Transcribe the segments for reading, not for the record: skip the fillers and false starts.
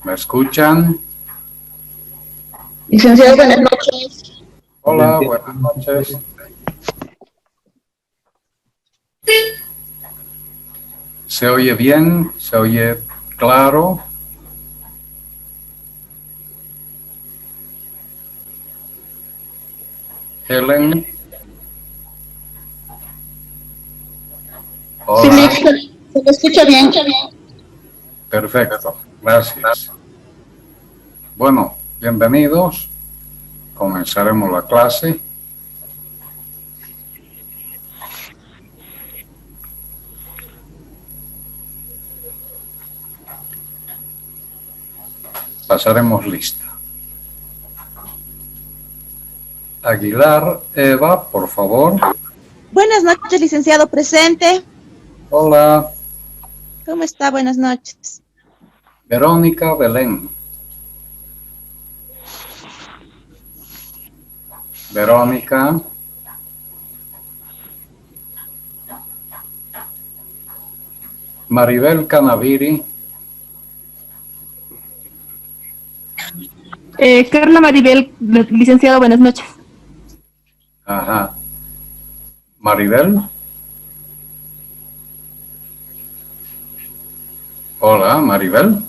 ¿Me escuchan? Licenciado, buenas noches. Hola, buenas noches. ¿Se oye bien? ¿Se oye claro? Helen. Hola. Sí, se me escucha bien. Perfecto, gracias. Bueno, bienvenidos. Comenzaremos la clase. Pasaremos lista. Aguilar, Eva, por favor. Buenas noches, licenciado, presente. Hola. ¿Cómo está? Buenas noches. Verónica Belén. Verónica. Maribel Canaviri. Carla Maribel, licenciado, buenas noches. Ajá. Maribel. Hola, Maribel.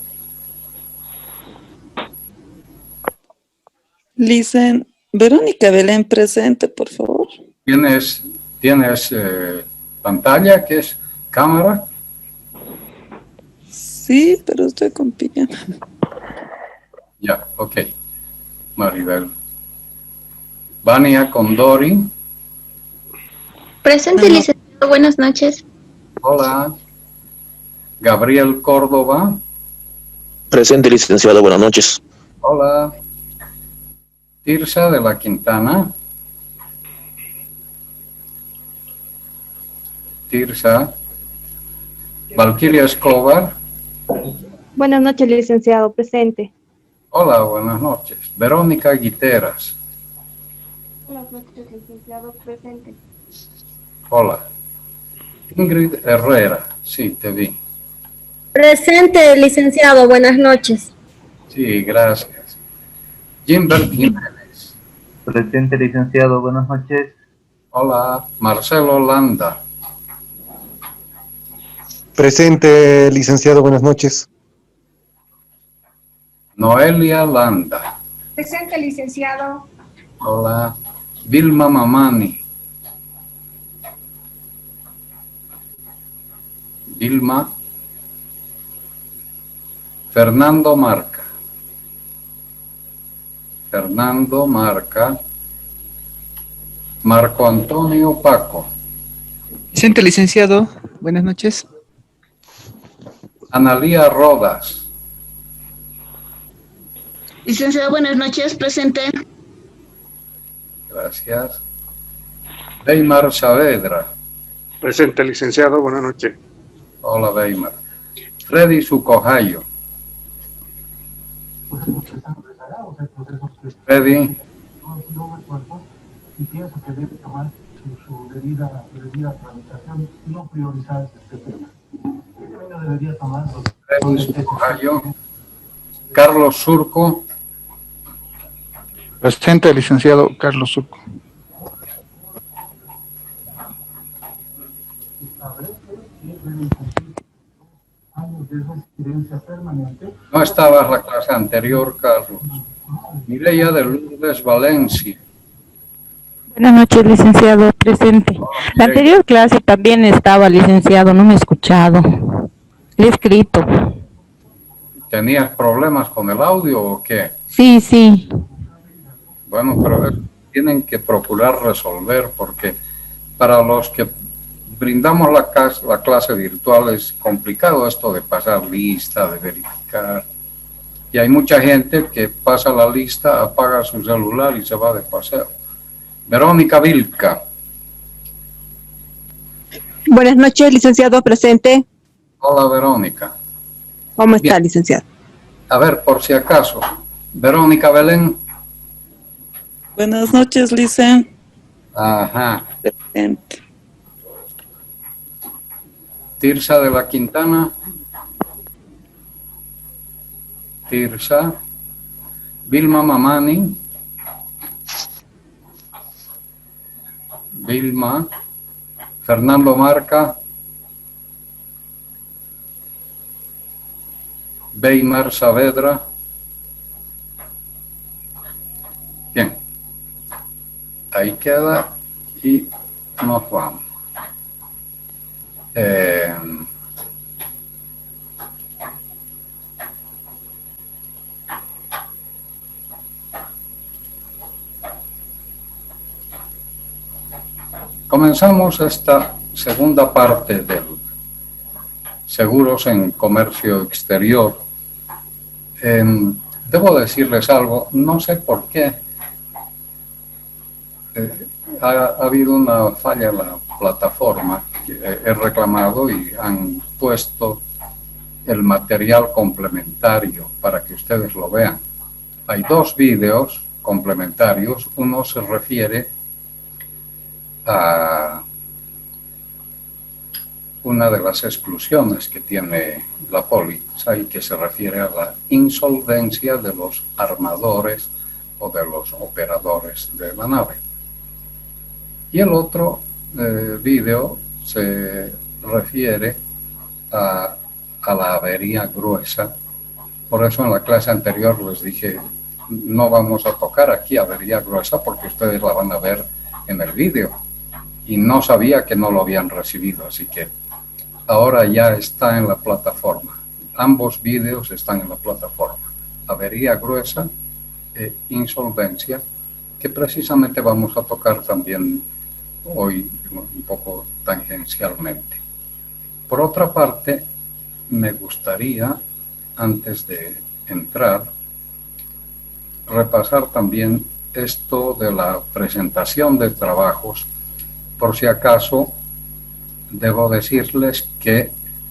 Licen, Verónica Belén presente, por favor. ¿Tienes pantalla, que es cámara? Sí, pero estoy con pijama. Ya, ok. Maribel. Vania Condori. Presente, licenciado, buenas noches. Hola. Gabriel Córdoba. Presente, licenciado, buenas noches. Hola. Tirsa de la Quintana. Tirsa. Valquiria Escobar. Buenas noches, licenciado, presente. Hola, buenas noches. Verónica Guiteras. Buenas noches, licenciado, presente. Hola. Ingrid Herrera. Sí, te vi. Presente, licenciado, buenas noches. Sí, gracias. Gimbert Jiménez. Presente, licenciado, buenas noches. Hola. Marcelo Landa. Presente, licenciado, buenas noches. Noelia Landa. Presente, licenciado. Hola. Vilma Mamani. Vilma. Fernando Marca. Fernando Marca. Marco Antonio Paco. Presente, licenciado. Buenas noches. Analía Rodas. Licenciado, buenas noches. Presente. Gracias. Weimar Saavedra. Presente, licenciado. Buenas noches. Hola, Weimar. Freddy Sucojayo. Freddy. Y pienso que debe tomar su debida tramitación, no priorizar este tema. Este año debería tomar Freddy Sucojayo. Carlos Surco. Presente, licenciado Carlos Surco. No estaba en la clase anterior, Carlos. Mireia de Lourdes Valencia. Buenas noches, licenciado, presente. La anterior clase también estaba, licenciado, no me he escuchado. Le he escrito. ¿Tenías problemas con el audio o qué? Sí, sí. Bueno, pero tienen que procurar resolver, porque para los que brindamos la clase virtual es complicado esto de pasar lista, de verificar. Y hay mucha gente que pasa la lista, apaga su celular y se va de paseo. Verónica Vilca. Buenas noches, licenciado, presente. Hola, Verónica. ¿Cómo está, Bien. licenciado? A ver, por si acaso. Verónica Belén. Buenas noches, Licen. Ajá. Presente. Tirsa de la Quintana. Tirsa, Vilma Mamani, Vilma, Fernando Marca, Weimar Saavedra. Bien, ahí queda y nos vamos. Comenzamos esta segunda parte del seguros en comercio exterior. Debo decirles algo, no sé por qué. Ha habido una falla en la plataforma, he reclamado y han puesto el material complementario para que ustedes lo vean. Hay dos vídeos complementarios, uno se refiere a una de las exclusiones que tiene la póliza y que se refiere a la insolvencia de los armadores o de los operadores de la nave. Y el otro vídeo se refiere a la avería gruesa. Por eso en la clase anterior les dije, no vamos a tocar aquí avería gruesa porque ustedes la van a ver en el vídeo. Y no sabía que no lo habían recibido, así que ahora ya está en la plataforma. Ambos vídeos están en la plataforma. Avería gruesa e insolvencia, que precisamente vamos a tocar también hoy un poco tangencialmente. Por otra parte, me gustaría, antes de entrar, repasar también esto de la presentación de trabajos. Por si acaso, debo decirles que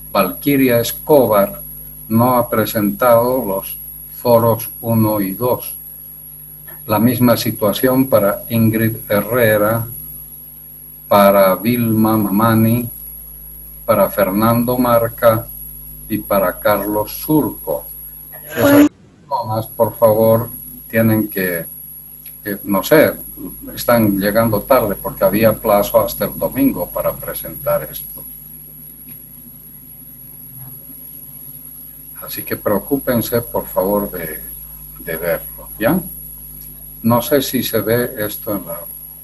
Valquiria Escobar no ha presentado los foros 1 y 2. La misma situación para Ingrid Herrera, para Vilma Mamani, para Fernando Marca y para Carlos Surco. Esas personas, por favor, tienen que, no sé, están llegando tarde porque había plazo hasta el domingo para presentar esto. Así que preocúpense, por favor, de verlo, ¿ya? No sé si se ve esto en la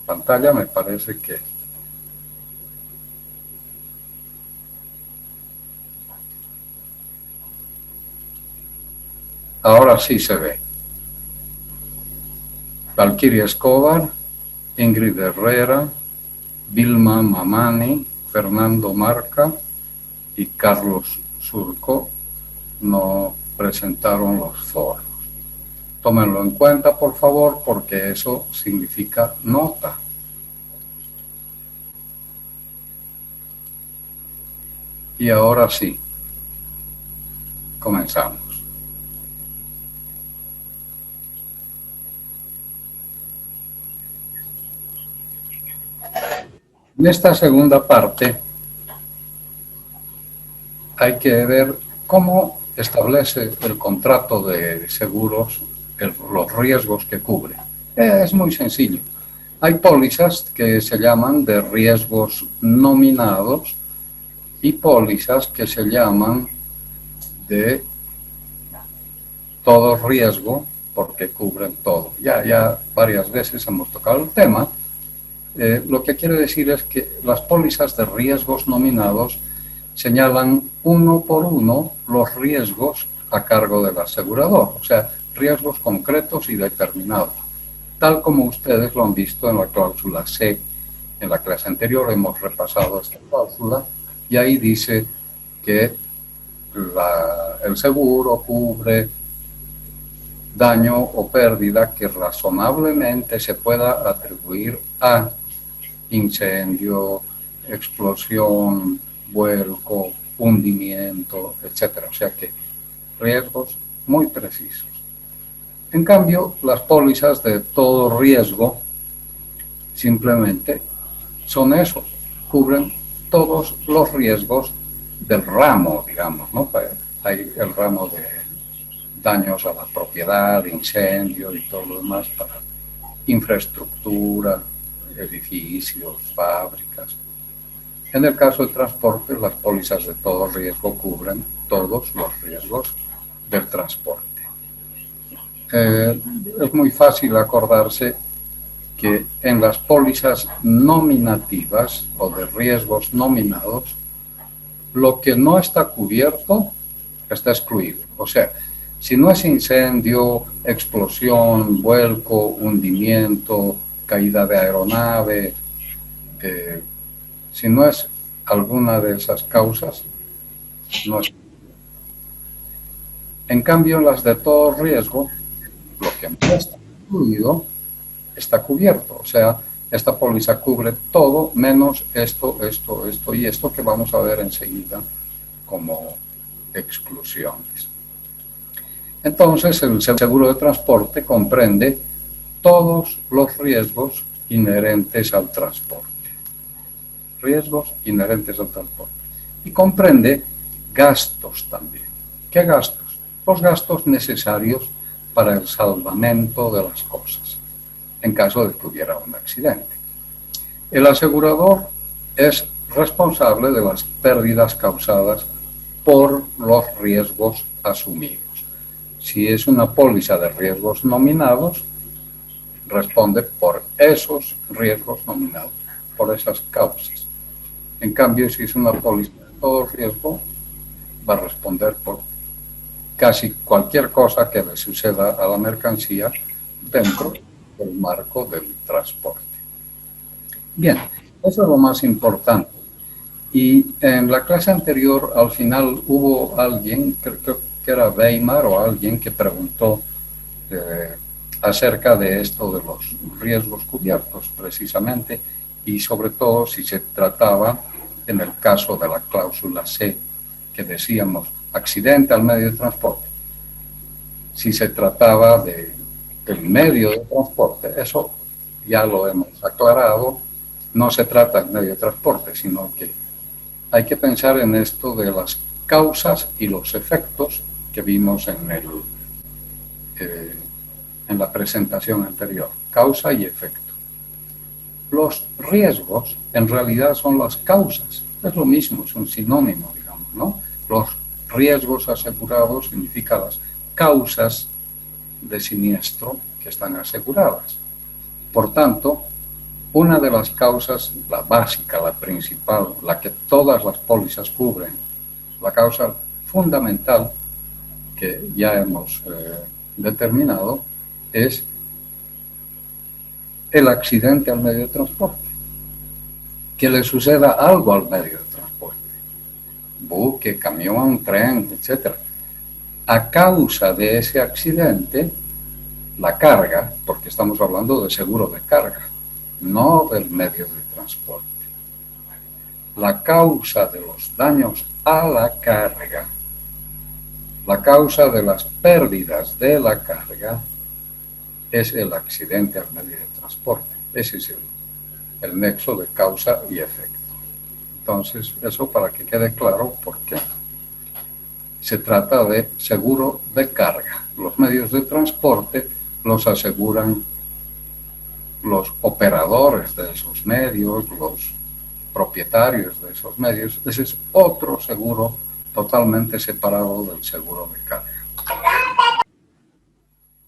pantalla, me parece que... Ahora sí se ve. Valquiria Escobar, Ingrid Herrera, Vilma Mamani, Fernando Marca y Carlos Surco no presentaron los foros. Tómenlo en cuenta, por favor, porque eso significa nota. Y ahora sí, comenzamos. En esta segunda parte hay que ver cómo establece el contrato de seguros los riesgos que cubre. Es muy sencillo. Hay pólizas que se llaman de riesgos nominados y pólizas que se llaman de todo riesgo porque cubren todo. Ya varias veces hemos tocado el tema. Lo que quiere decir es que las pólizas de riesgos nominados señalan uno por uno los riesgos a cargo del asegurador, o sea, riesgos concretos y determinados, tal como ustedes lo han visto en la cláusula C. En la clase anterior hemos repasado esta cláusula y ahí dice que el seguro cubre daño o pérdida que razonablemente se pueda atribuir a incendio, explosión, vuelco, hundimiento, etc. O sea que riesgos muy precisos. En cambio, las pólizas de todo riesgo simplemente son eso, cubren todos los riesgos del ramo, digamos, ¿no? Hay el ramo daños a la propiedad, incendio y todo lo demás para infraestructura, edificios, fábricas. En el caso del transporte, las pólizas de todo riesgo cubren todos los riesgos del transporte. Es muy fácil acordarse que en las pólizas nominativas o de riesgos nominados, lo que no está cubierto está excluido. O sea, si no es incendio, explosión, vuelco, hundimiento, caída de aeronave, si no es alguna de esas causas, no es. En cambio, las de todo riesgo, lo que no está incluido, está cubierto. O sea, esta póliza cubre todo menos esto y esto que vamos a ver enseguida como exclusiones. Entonces, el seguro de transporte comprende todos los riesgos inherentes al transporte. Riesgos inherentes al transporte. Y comprende gastos también. ¿Qué gastos? Los gastos necesarios para el salvamento de las cosas, en caso de que hubiera un accidente. El asegurador es responsable de las pérdidas causadas por los riesgos asumidos. Si es una póliza de riesgos nominados, responde por esos riesgos nominados, por esas causas. En cambio, si es una póliza de todo riesgo, va a responder por casi cualquier cosa que le suceda a la mercancía dentro del marco del transporte. Bien, eso es lo más importante. Y en la clase anterior, al final, hubo alguien, creo que era Weimar o alguien que preguntó acerca de esto de los riesgos cubiertos, precisamente, y sobre todo si se trataba, en el caso de la cláusula C, que decíamos, accidente al medio de transporte, si se trataba del medio de transporte, eso ya lo hemos aclarado, no se trata del medio de transporte, sino que hay que pensar en esto de las causas y los efectos que vimos en la presentación anterior, causa y efecto. Los riesgos en realidad son las causas, es lo mismo, es un sinónimo, digamos, ¿no? Los riesgos asegurados significan las causas de siniestro que están aseguradas. Por tanto, una de las causas, la básica, la principal, la que todas las pólizas cubren, la causa fundamental que ya hemos determinado, es el accidente al medio de transporte. Que le suceda algo al medio de transporte. Buque, camión, tren, etc. A causa de ese accidente, la carga, porque estamos hablando de seguro de carga, no del medio de transporte. La causa de los daños a la carga, la causa de las pérdidas de la carga, es el accidente al medio de transporte. Ese es el nexo de causa y efecto. Entonces, eso para que quede claro, porque se trata de seguro de carga. Los medios de transporte los aseguran los operadores de esos medios, los propietarios de esos medios. Ese es otro seguro totalmente separado del seguro de carga.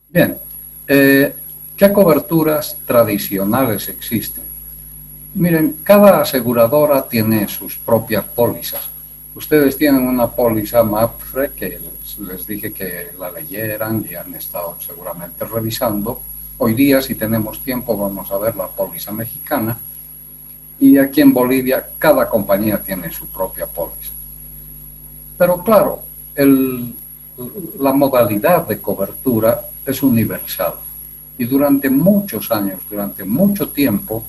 Bien, ¿qué coberturas tradicionales existen? Miren, cada aseguradora tiene sus propias pólizas. Ustedes tienen una póliza MAPFRE que les dije que la leyeran y han estado seguramente revisando. Hoy día, si tenemos tiempo, vamos a ver la póliza mexicana. Y aquí en Bolivia, cada compañía tiene su propia póliza. Pero claro, la modalidad de cobertura es universal. Y durante muchos años, durante mucho tiempo,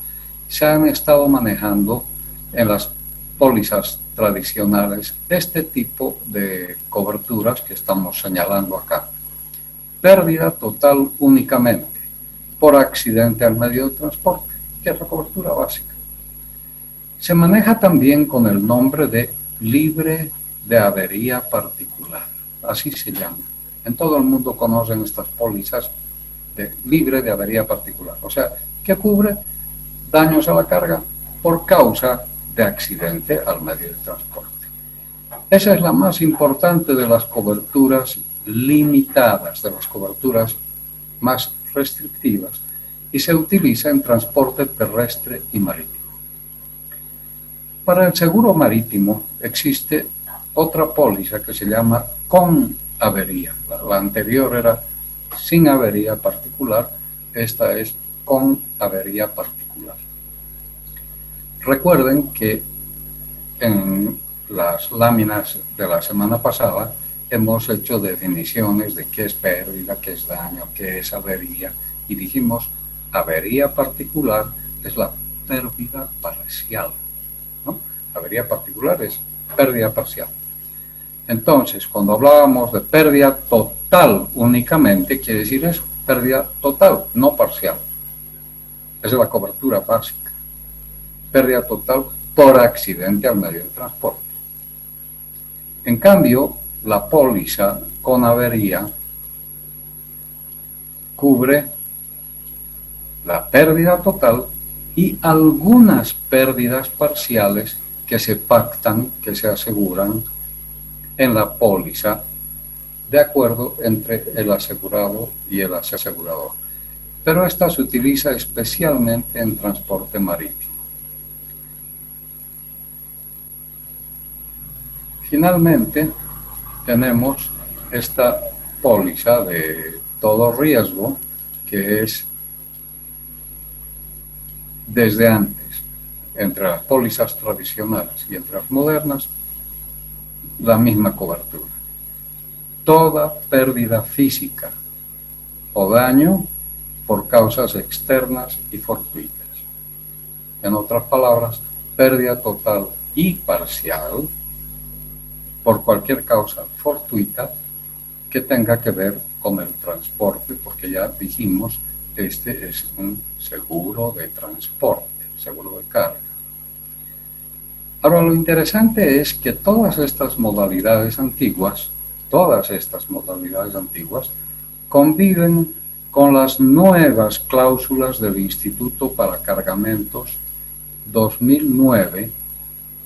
se han estado manejando en las pólizas tradicionales este tipo de coberturas que estamos señalando acá. Pérdida total únicamente por accidente al medio de transporte, que es la cobertura básica. Se maneja también con el nombre de libre de avería particular, así se llama. En todo el mundo conocen estas pólizas libre de avería particular. O sea, que cubre daños a la carga por causa de accidente al medio de transporte. Esa es la más importante de las coberturas limitadas, de las coberturas más restrictivas, y se utiliza en transporte terrestre y marítimo. Para el seguro marítimo existe otra póliza que se llama con avería. La anterior era sin avería particular, esta es con avería particular. Recuerden que en las láminas de la semana pasada hemos hecho definiciones de qué es pérdida, qué es daño, qué es avería, y dijimos avería particular es la pérdida parcial, ¿no? Avería particular es pérdida parcial. Entonces, cuando hablábamos de pérdida total únicamente, quiere decir eso, pérdida total, no parcial. Esa es la cobertura básica. Pérdida total por accidente al medio de transporte. En cambio, la póliza con avería cubre la pérdida total y algunas pérdidas parciales que se pactan, que se aseguran en la póliza de acuerdo entre el asegurado y el asegurador. Pero esta se utiliza especialmente en transporte marítimo. Finalmente, tenemos esta póliza de todo riesgo que es desde antes, entre las pólizas tradicionales y entre las modernas, la misma cobertura. Toda pérdida física o daño por causas externas y fortuitas. En otras palabras, pérdida total y parcial por cualquier causa fortuita que tenga que ver con el transporte, porque ya dijimos, este es un seguro de transporte, seguro de carga. Ahora, lo interesante es que todas estas modalidades antiguas conviven con las nuevas cláusulas del Instituto para Cargamentos 2009,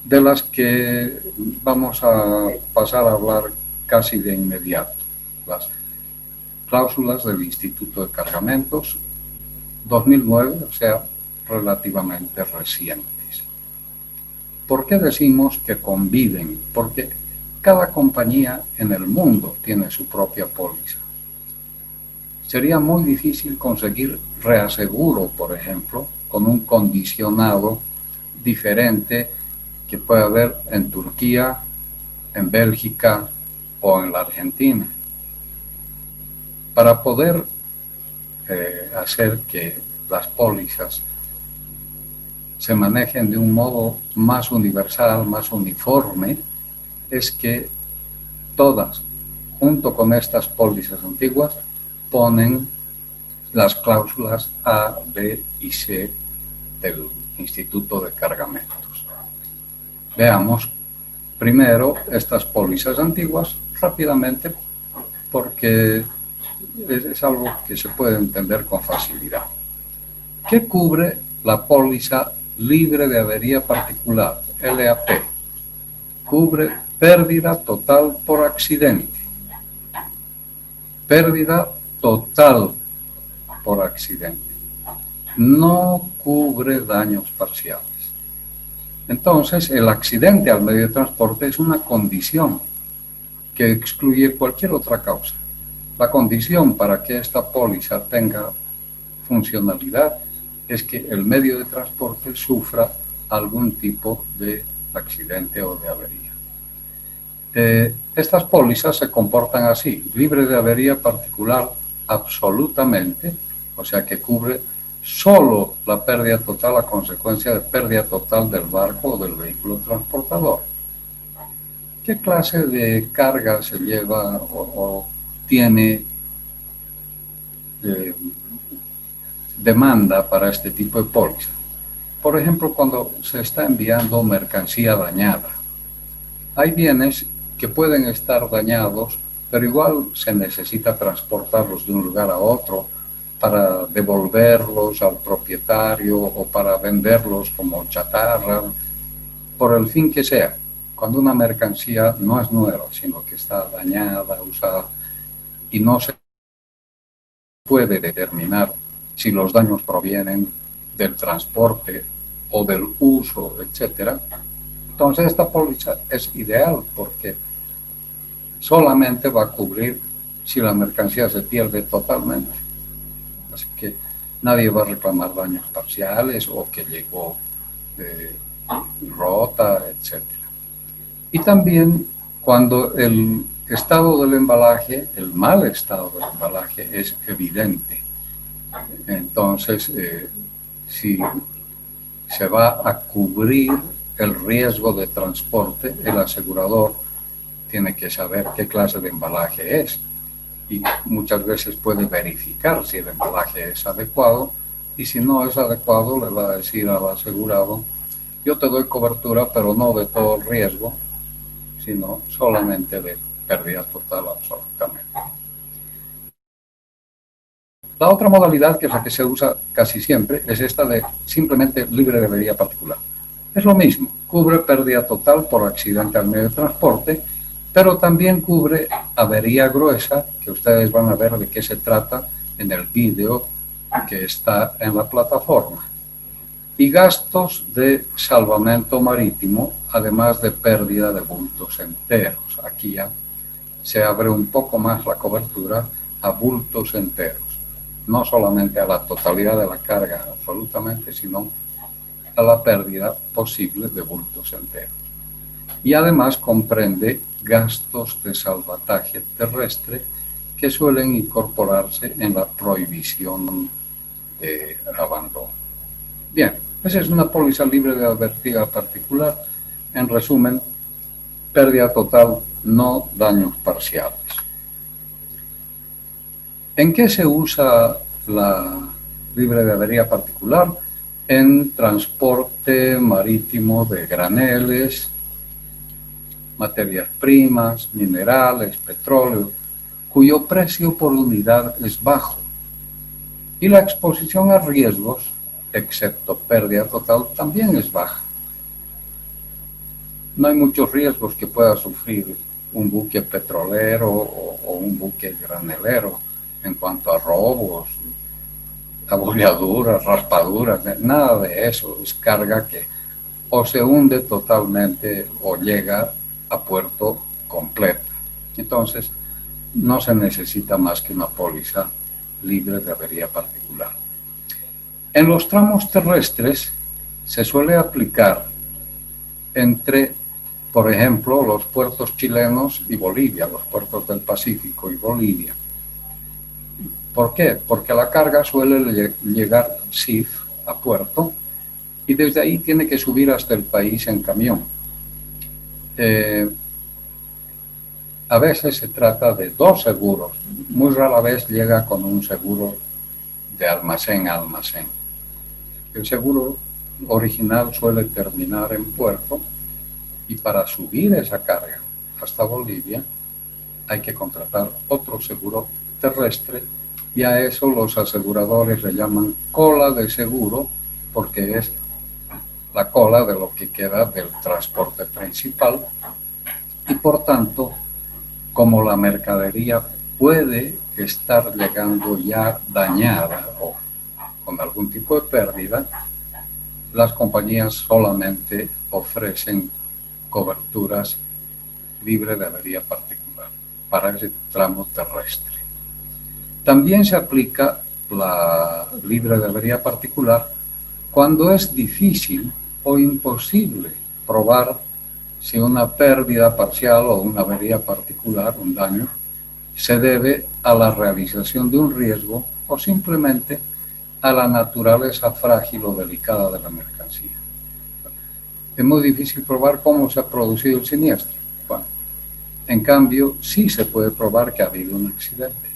de las que vamos a pasar a hablar casi de inmediato. Las cláusulas del Instituto de Cargamentos 2009, o sea, relativamente recientes. ¿Por qué decimos que conviven? Porque cada compañía en el mundo tiene su propia póliza. Sería muy difícil conseguir reaseguro, por ejemplo, con un condicionado diferente que puede haber en Turquía, en Bélgica o en la Argentina. Para poder hacer que las pólizas se manejen de un modo más universal, más uniforme, es que todas, junto con estas pólizas antiguas, ponen las cláusulas A, B y C del Instituto de Cargamentos. Veamos primero estas pólizas antiguas rápidamente, porque es algo que se puede entender con facilidad. ¿Qué cubre la póliza libre de avería particular, LAP? Cubre pérdida total por accidente. Pérdida total por accidente. No cubre daños parciales. Entonces, el accidente al medio de transporte es una condición que excluye cualquier otra causa. La condición para que esta póliza tenga funcionalidad es que el medio de transporte sufra algún tipo de accidente o de avería. Estas pólizas se comportan así: libre de avería particular absolutamente, o sea que cubre solo la pérdida total a consecuencia de pérdida total del barco o del vehículo transportador. ¿Qué clase de carga se lleva o tiene demanda para este tipo de póliza? Por ejemplo, cuando se está enviando mercancía dañada. Hay bienes que pueden estar dañados pero igual se necesita transportarlos de un lugar a otro para devolverlos al propietario o para venderlos como chatarra, por el fin que sea. Cuando una mercancía no es nueva, sino que está dañada, usada, y no se puede determinar si los daños provienen del transporte o del uso, etcétera, entonces esta póliza es ideal porque solamente va a cubrir si la mercancía se pierde totalmente. Así que nadie va a reclamar daños parciales o que llegó rota, etcétera. Y también cuando el estado del embalaje, el mal estado del embalaje es evidente. Entonces, si se va a cubrir el riesgo de transporte, el asegurador tiene que saber qué clase de embalaje es. Y muchas veces puede verificar si el embalaje es adecuado, y si no es adecuado le va a decir al asegurado: yo te doy cobertura, pero no de todo el riesgo, sino solamente de pérdida total absolutamente. La otra modalidad, que es la que se usa casi siempre, es esta de simplemente libre de avería particular. Es lo mismo, cubre pérdida total por accidente al medio de transporte, pero también cubre avería gruesa, que ustedes van a ver de qué se trata en el vídeo que está en la plataforma, y gastos de salvamento marítimo, además de pérdida de bultos enteros. Aquí ya se abre un poco más la cobertura a bultos enteros, no solamente a la totalidad de la carga absolutamente, sino a la pérdida posible de bultos enteros. Y además comprende gastos de salvataje terrestre que suelen incorporarse en la prohibición de abandono. Bien, esa es una póliza libre de avería particular. En resumen, pérdida total, no daños parciales. ¿En qué se usa la libre de avería particular? En transporte marítimo de graneles, materias primas, minerales, petróleo, cuyo precio por unidad es bajo, y la exposición a riesgos, excepto pérdida total, también es baja. No hay muchos riesgos que pueda sufrir un buque petrolero o un buque granelero en cuanto a robos, abolladuras, raspaduras, nada de eso. Es carga que o se hunde totalmente o llega a puerto completa. Entonces, no se necesita más que una póliza libre de avería particular. En los tramos terrestres se suele aplicar entre, por ejemplo, los puertos chilenos y Bolivia, los puertos del Pacífico y Bolivia. ¿Por qué? Porque la carga suele llegar CIF a puerto y desde ahí tiene que subir hasta el país en camión. A veces se trata de dos seguros, muy rara vez llega con un seguro de almacén a almacén. El seguro original suele terminar en puerto y para subir esa carga hasta Bolivia hay que contratar otro seguro terrestre, y a eso los aseguradores le llaman cola de seguro, porque es la cola de lo que queda del transporte principal, y por tanto, como la mercadería puede estar llegando ya dañada o con algún tipo de pérdida, las compañías solamente ofrecen coberturas libre de avería particular para ese tramo terrestre. También se aplica la libre de avería particular cuando es difícil o imposible probar si una pérdida parcial o una avería particular, un daño, se debe a la realización de un riesgo o simplemente a la naturaleza frágil o delicada de la mercancía. Es muy difícil probar cómo se ha producido el siniestro. Bueno, en cambio, sí se puede probar que ha habido un accidente,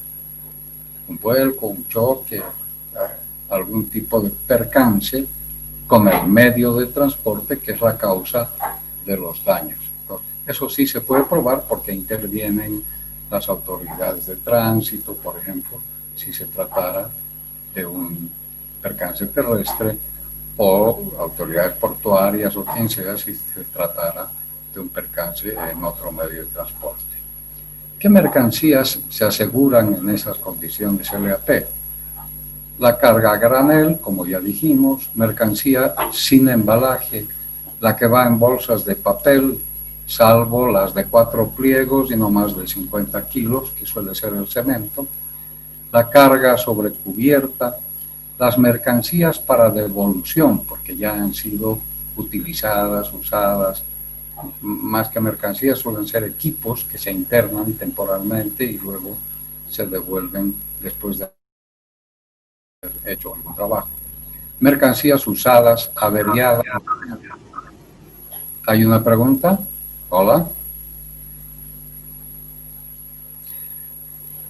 un vuelco, un choque, algún tipo de percance con el medio de transporte que es la causa de los daños. Eso sí se puede probar porque intervienen las autoridades de tránsito, por ejemplo, si se tratara de un percance terrestre, o autoridades portuarias o quien sea si se tratara de un percance en otro medio de transporte. ¿Qué mercancías se aseguran en esas condiciones LAP? La carga a granel, como ya dijimos, mercancía sin embalaje, la que va en bolsas de papel, salvo las de 4 pliegos y no más de 50 kilos, que suele ser el cemento, la carga sobre cubierta, las mercancías para devolución, porque ya han sido utilizadas, usadas, más que mercancías suelen ser equipos que se internan temporalmente y luego se devuelven después de haber hecho algún trabajo. Mercancías usadas, averiadas. ¿Hay una pregunta? Hola.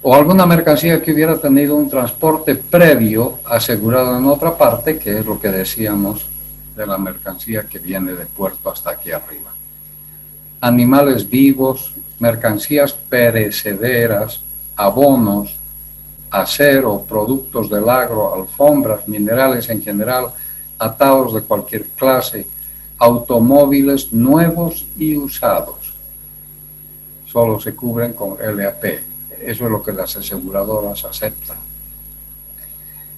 O alguna mercancía que hubiera tenido un transporte previo asegurado en otra parte, que es lo que decíamos de la mercancía que viene de puerto hasta aquí arriba. Animales vivos, mercancías perecederas, abonos, acero, productos del agro, alfombras, minerales en general, atados de cualquier clase, automóviles nuevos y usados. Solo se cubren con LAP. Eso es lo que las aseguradoras aceptan.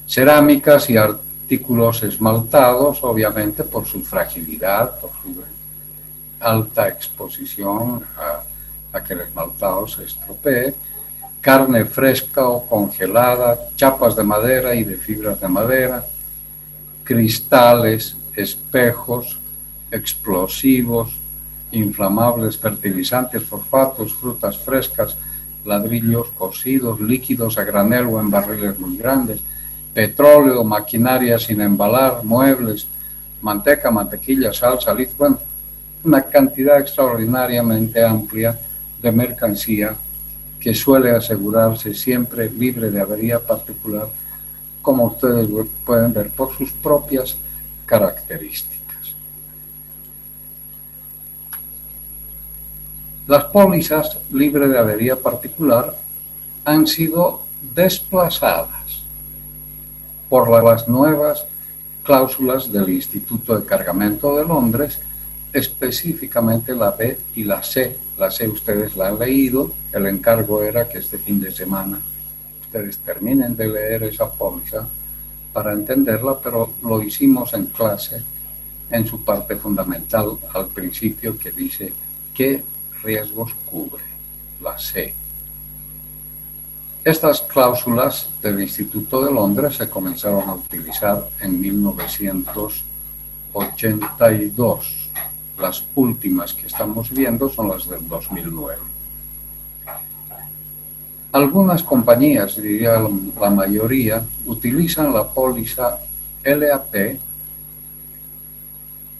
Cerámicas y artículos esmaltados, obviamente por su fragilidad, por su alta exposición a que el esmaltado se estropee. Carne fresca o congelada, chapas de madera y de fibras de madera, cristales, espejos, explosivos, inflamables, fertilizantes, fosfatos, frutas frescas, ladrillos cocidos, líquidos a granel o en barriles muy grandes, petróleo, maquinaria sin embalar, muebles, manteca, mantequilla, sal, salitre, bueno, una cantidad extraordinariamente amplia de mercancía que suele asegurarse siempre libre de avería particular, como ustedes pueden ver por sus propias características. Las pólizas libres de avería particular han sido desplazadas por las nuevas cláusulas del Instituto de Cargamento de Londres, específicamente la B y la C. La C ustedes la han leído, el encargo era que este fin de semana ustedes terminen de leer esa póliza para entenderla, pero lo hicimos en clase en su parte fundamental al principio, que dice qué riesgos cubre, la C. Estas cláusulas del Instituto de Londres se comenzaron a utilizar en 1982. Las últimas que estamos viendo son las del 2009. Algunas compañías, diría la mayoría, utilizan la póliza LAP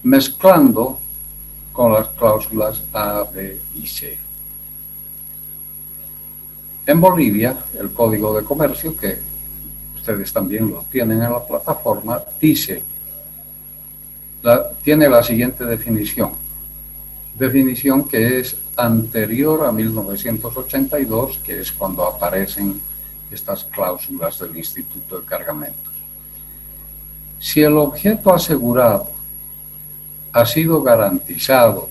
mezclando con las cláusulas A, B y C. En Bolivia, el Código de Comercio, que ustedes también lo tienen en la plataforma, dice, tiene la siguiente definición que es anterior a 1982, que es cuando aparecen estas cláusulas del Instituto de Cargamentos. Si el objeto asegurado ha sido garantizado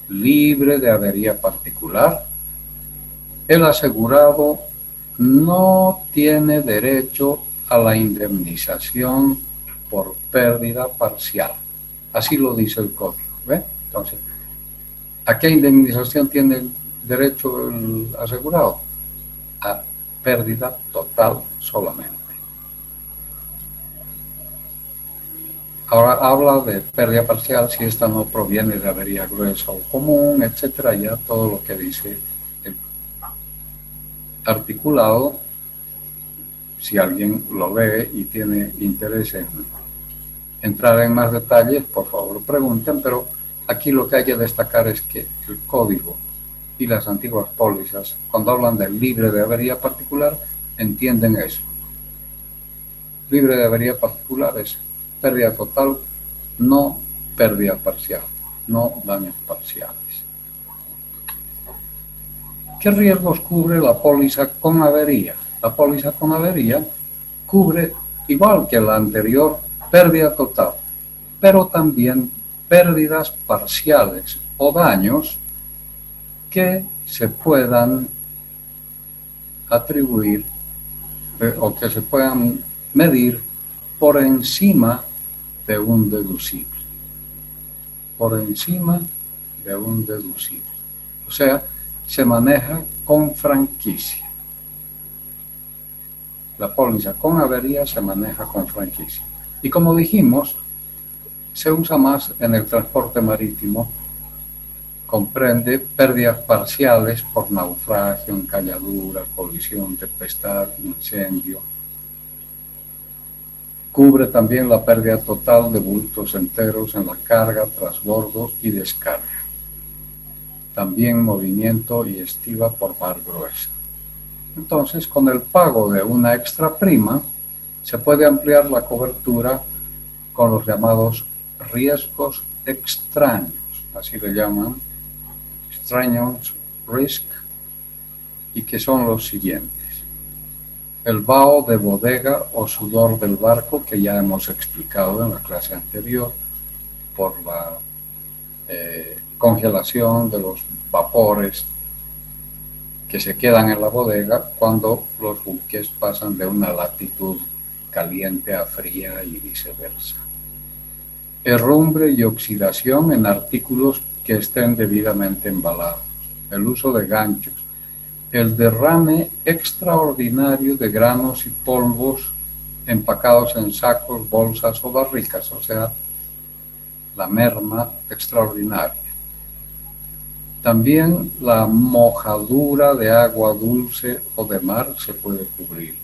libre de avería particular, el asegurado no tiene derecho a la indemnización por pérdida parcial. Así lo dice el código, ¿ve? Entonces, ¿a qué indemnización tiene derecho el asegurado? A pérdida total solamente. Ahora habla de pérdida parcial si esta no proviene de avería gruesa o común, etcétera, ya todo lo que dice el articulado. Si alguien lo lee y tiene interés en entrar en más detalles, por favor pregunten, pero aquí lo que hay que destacar es que el código y las antiguas pólizas, cuando hablan de libre de avería particular, entienden eso. Libre de avería particular es pérdida total, no pérdida parcial, no daños parciales. ¿Qué riesgos cubre la póliza con avería? La póliza con avería cubre, igual que la anterior, pérdida total, pero también pérdidas parciales o daños que se puedan atribuir o que se puedan medir por encima de un deducible. Por encima de un deducible. O sea, se maneja con franquicia. La póliza con avería se maneja con franquicia. Y como dijimos, se usa más en el transporte marítimo. Comprende pérdidas parciales por naufragio, encalladura, colisión, tempestad, incendio. Cubre también la pérdida total de bultos enteros en la carga, transbordo y descarga. También movimiento y estiva por mar gruesa. Entonces, con el pago de una extra prima, se puede ampliar la cobertura con los llamados riesgos extraños, así le llaman, extraneous risk, y que son los siguientes. El vaho de bodega o sudor del barco, que ya hemos explicado en la clase anterior, por la congelación de los vapores que se quedan en la bodega cuando los buques pasan de una latitud caliente a fría y viceversa. Herrumbre y oxidación en artículos que estén debidamente embalados. El uso de ganchos. El derrame extraordinario de granos y polvos empacados en sacos, bolsas o barricas, o sea, la merma extraordinaria. También la mojadura de agua dulce o de mar se puede cubrir.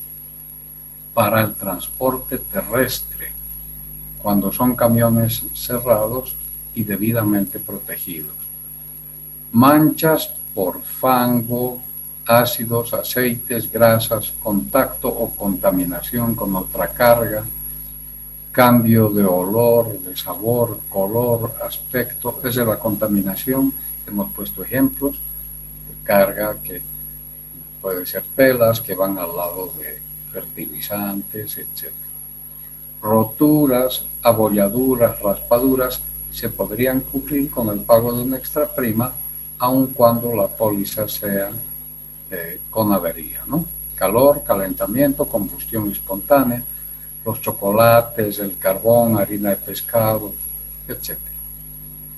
Para el transporte terrestre, cuando son camiones cerrados y debidamente protegidos. Manchas por fango, ácidos, aceites, grasas, contacto o contaminación con otra carga, cambio de olor, de sabor, color, aspecto, es de la contaminación. Hemos puesto ejemplos de carga que puede ser telas que van al lado de fertilizantes, etc. Roturas, abolladuras, raspaduras se podrían cubrir con el pago de una extra prima, aun cuando la póliza sea con avería, ¿no? Calor, calentamiento, combustión espontánea, los chocolates, el carbón, harina de pescado, etc.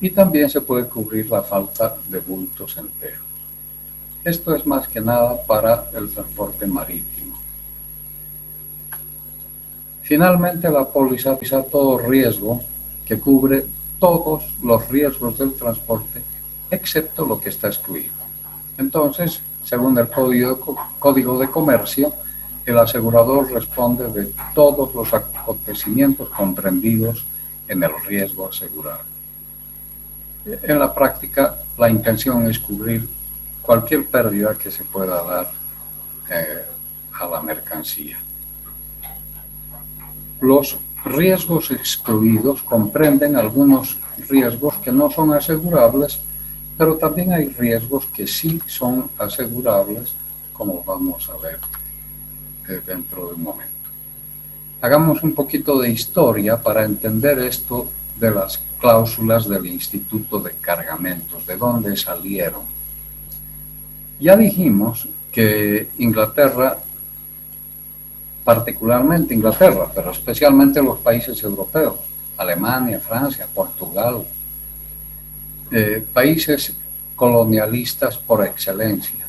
Y también se puede cubrir la falta de bultos enteros. Esto es más que nada para el transporte marítimo. Finalmente, la póliza todo riesgo que cubre todos los riesgos del transporte, excepto lo que está excluido. Entonces, según el Código de Comercio, el asegurador responde de todos los acontecimientos comprendidos en el riesgo asegurado. En la práctica, la intención es cubrir cualquier pérdida que se pueda dar a la mercancía. Los riesgos excluidos comprenden algunos riesgos que no son asegurables, pero también hay riesgos que sí son asegurables, como vamos a ver dentro de un momento. Hagamos un poquito de historia para entender esto de las cláusulas del Instituto de Cargamentos, de dónde salieron. Ya dijimos que Inglaterra, particularmente Inglaterra, pero especialmente los países europeos, Alemania, Francia, Portugal, países colonialistas por excelencia.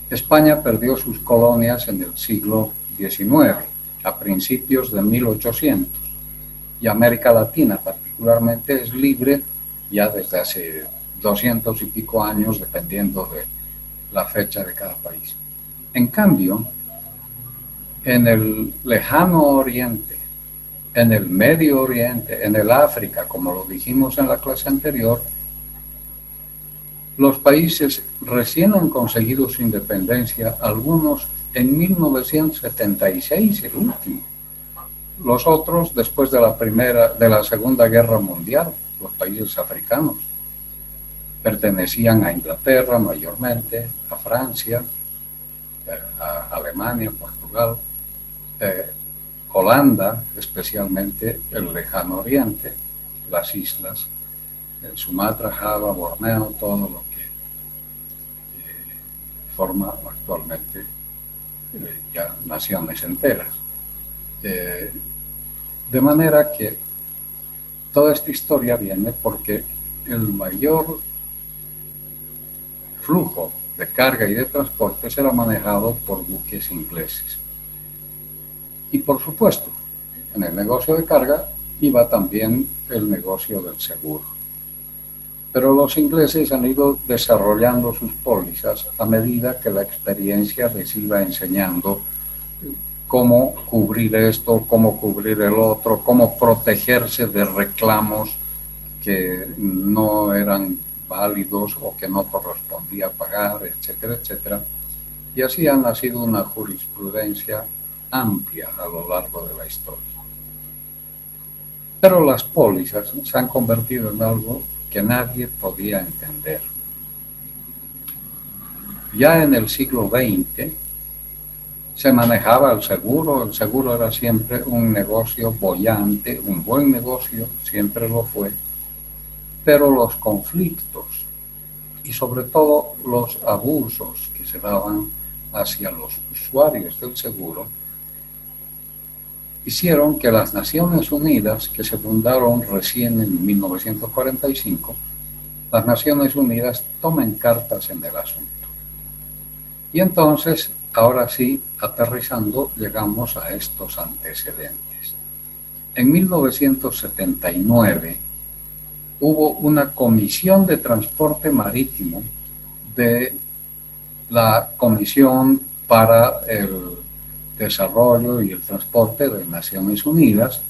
España perdió sus colonias en el siglo XIX, a principios de 1800, y América Latina particularmente es libre ya desde hace 200 y pico años, dependiendo de la fecha de cada país. En cambio, en el lejano oriente, en el Medio Oriente, en el África, como lo dijimos en la clase anterior, los países recién han conseguido su independencia, algunos en 1976, el último. Los otros después de la Segunda Guerra Mundial, los países africanos. pertenecían a Inglaterra mayormente, a Francia, a Alemania, Portugal, Holanda, especialmente el lejano oriente, las islas, Sumatra, Java, Borneo, todo lo que forma actualmente ya naciones enteras. De manera que toda esta historia viene porque el mayor flujo de carga y de transporte será manejado por buques ingleses. Y por supuesto, en el negocio de carga iba también el negocio del seguro. Pero los ingleses han ido desarrollando sus pólizas a medida que la experiencia les iba enseñando cómo cubrir esto, cómo cubrir el otro, cómo protegerse de reclamos que no eran válidos o que no correspondía pagar, etcétera, etcétera. Y así ha nacido una jurisprudencia amplia a lo largo de la historia. Pero las pólizas se han convertido en algo que nadie podía entender. Ya en el siglo XX se manejaba el seguro era siempre un negocio boyante, un buen negocio, siempre lo fue, pero los conflictos y sobre todo los abusos que se daban hacia los usuarios del seguro hicieron que las Naciones Unidas, que se fundaron recién en 1945, las Naciones Unidas tomen cartas en el asunto. Y entonces, ahora sí, aterrizando, llegamos a estos antecedentes. En 1979 hubo una comisión de transporte marítimo de la Comisión para el Desarrollo y el Transporte de Naciones Unidas,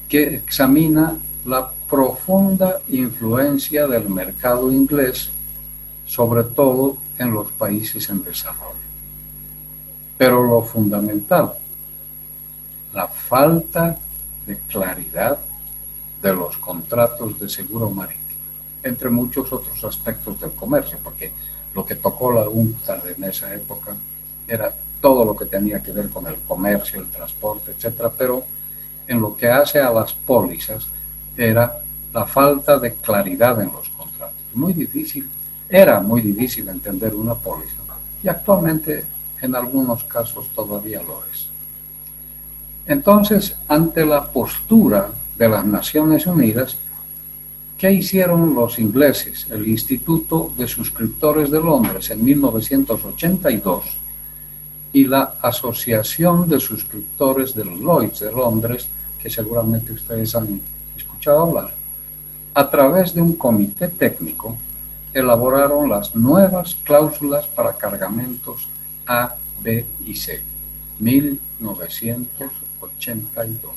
que examina la profunda influencia del mercado inglés, sobre todo en los países en desarrollo. Pero lo fundamental, la falta de claridad de los contratos de seguro marítimo, entre muchos otros aspectos del comercio, porque lo que tocó la UNCTAD en esa época era todo lo que tenía que ver con el comercio, el transporte, etcétera, pero en lo que hace a las pólizas era la falta de claridad en los contratos. Era muy difícil entender una póliza y actualmente en algunos casos todavía lo es. Entonces, ante la postura de las Naciones Unidas, ¿qué hicieron los ingleses? El Instituto de Suscriptores de Londres en 1982 y la Asociación de Suscriptores de Lloyd's de Londres, que seguramente ustedes han escuchado hablar, a través de un comité técnico, elaboraron las nuevas cláusulas para cargamentos A, B y C, 1982.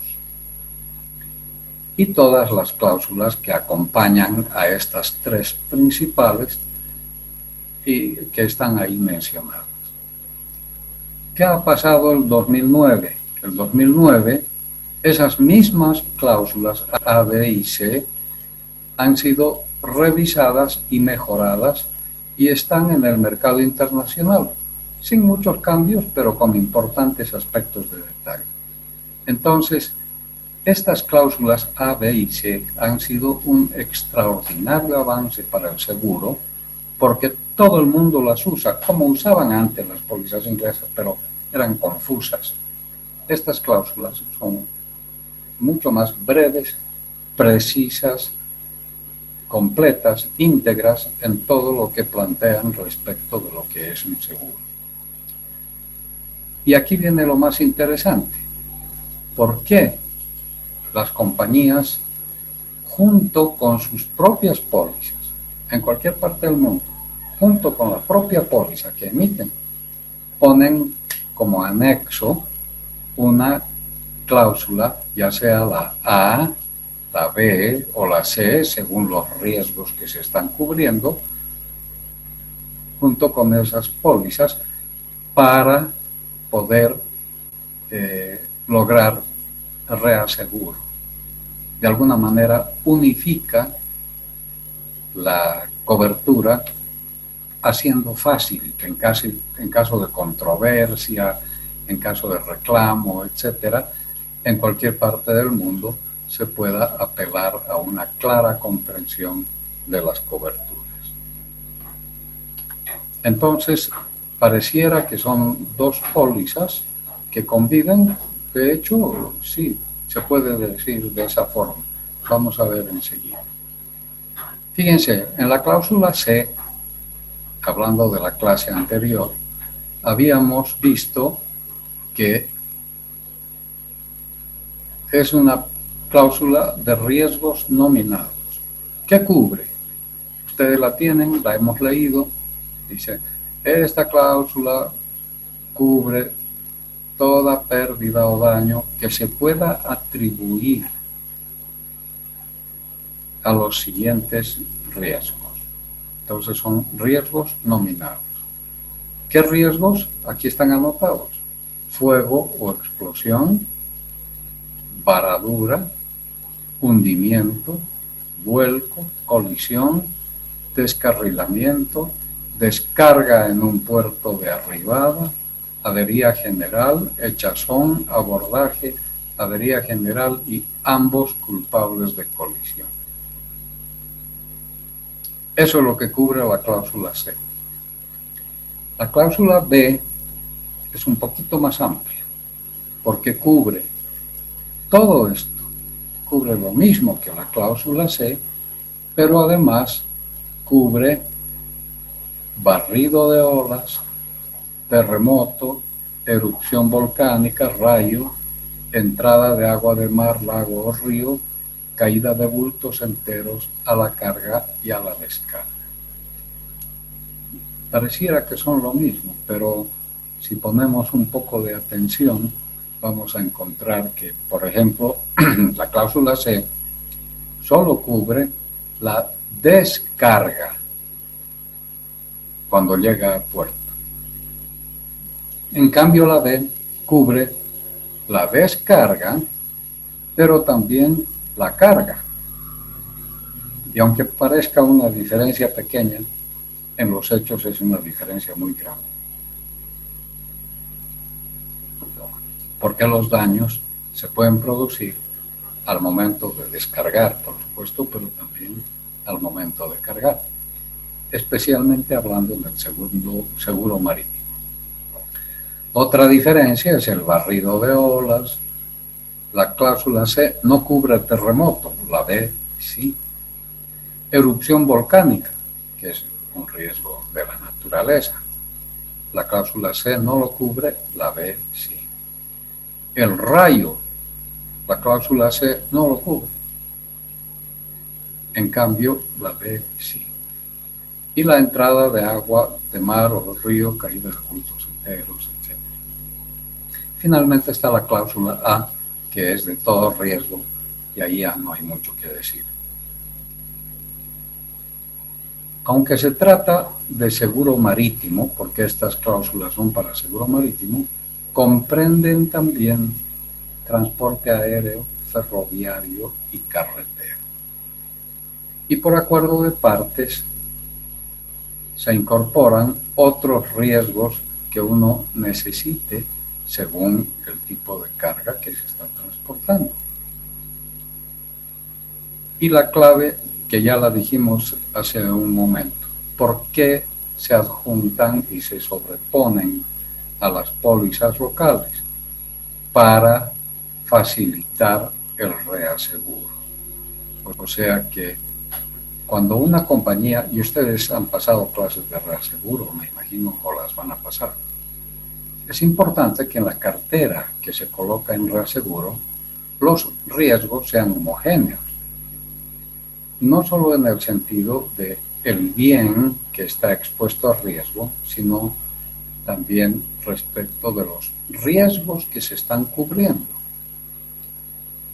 Y todas las cláusulas que acompañan a estas tres principales y que están ahí mencionadas. ¿Qué ha pasado el 2009? El 2009, esas mismas cláusulas A, B y C han sido revisadas y mejoradas y están en el mercado internacional, sin muchos cambios, pero con importantes aspectos de detalle. Entonces, estas cláusulas A, B y C han sido un extraordinario avance para el seguro, porque todo el mundo las usa, como usaban antes las pólizas inglesas, pero eran confusas. Estas cláusulas son mucho más breves, precisas, completas, íntegras en todo lo que plantean respecto de lo que es un seguro. Y aquí viene lo más interesante. ¿Por qué las compañías, junto con sus propias pólizas, en cualquier parte del mundo, junto con la propia póliza que emiten, ponen como anexo una cláusula, ya sea la A, la B o la C, según los riesgos que se están cubriendo, junto con esas pólizas, para poder lograr reaseguro? De alguna manera unifica la cobertura, haciendo fácil que en caso de controversia, en caso de reclamo, etcétera, en cualquier parte del mundo se pueda apelar a una clara comprensión de las coberturas. Entonces, pareciera que son dos pólizas que conviven. De hecho, sí, se puede decir de esa forma. Vamos a ver enseguida. Fíjense, en la cláusula C, hablando de la clase anterior, habíamos visto que es una cláusula de riesgos nominados. ¿Qué cubre? Ustedes la tienen, la hemos leído. Dice, esta cláusula cubre toda pérdida o daño que se pueda atribuir a los siguientes riesgos. Entonces son riesgos nominados. ¿Qué riesgos? Aquí están anotados. Fuego o explosión, varadura, hundimiento, vuelco, colisión, descarrilamiento, descarga en un puerto de arribada, avería general, echazón, abordaje, avería general y ambos culpables de colisión. Eso es lo que cubre la cláusula C. La cláusula B es un poquito más amplia, porque cubre todo esto, cubre lo mismo que la cláusula C, pero además cubre barrido de olas, terremoto, erupción volcánica, rayo, entrada de agua de mar, lago o río, caída de bultos enteros a la carga y a la descarga. Pareciera que son lo mismo, pero si ponemos un poco de atención, vamos a encontrar que, por ejemplo, la cláusula C solo cubre la descarga cuando llega a puerto. En cambio, la B cubre la descarga, pero también la carga. Y aunque parezca una diferencia pequeña, en los hechos es una diferencia muy grande. Porque los daños se pueden producir al momento de descargar, por supuesto, pero también al momento de cargar. Especialmente hablando del seguro marítimo. Otra diferencia es el barrido de olas. La cláusula C no cubre terremoto, la B sí. Erupción volcánica, que es un riesgo de la naturaleza. La cláusula C no lo cubre, la B sí. El rayo, la cláusula C no lo cubre. En cambio, la B sí. Y la entrada de agua de mar o río, caída de bultos enteros, etc. Finalmente está la cláusula A, que es de todo riesgo, y ahí ya no hay mucho que decir. Aunque se trata de seguro marítimo, porque estas cláusulas son para seguro marítimo, comprenden también transporte aéreo, ferroviario y carretero. Y por acuerdo de partes se incorporan otros riesgos que uno necesite según el tipo de carga que se está transportando. Y la clave, que ya la dijimos hace un momento, ¿por qué se adjuntan y se sobreponen a las pólizas locales? Para facilitar el reaseguro. O sea que cuando una compañía, y ustedes han pasado clases de reaseguro, me imagino, o las van a pasar, es importante que en la cartera que se coloca en reaseguro, los riesgos sean homogéneos. No solo en el sentido de el bien que está expuesto a riesgo, sino también respecto de los riesgos que se están cubriendo.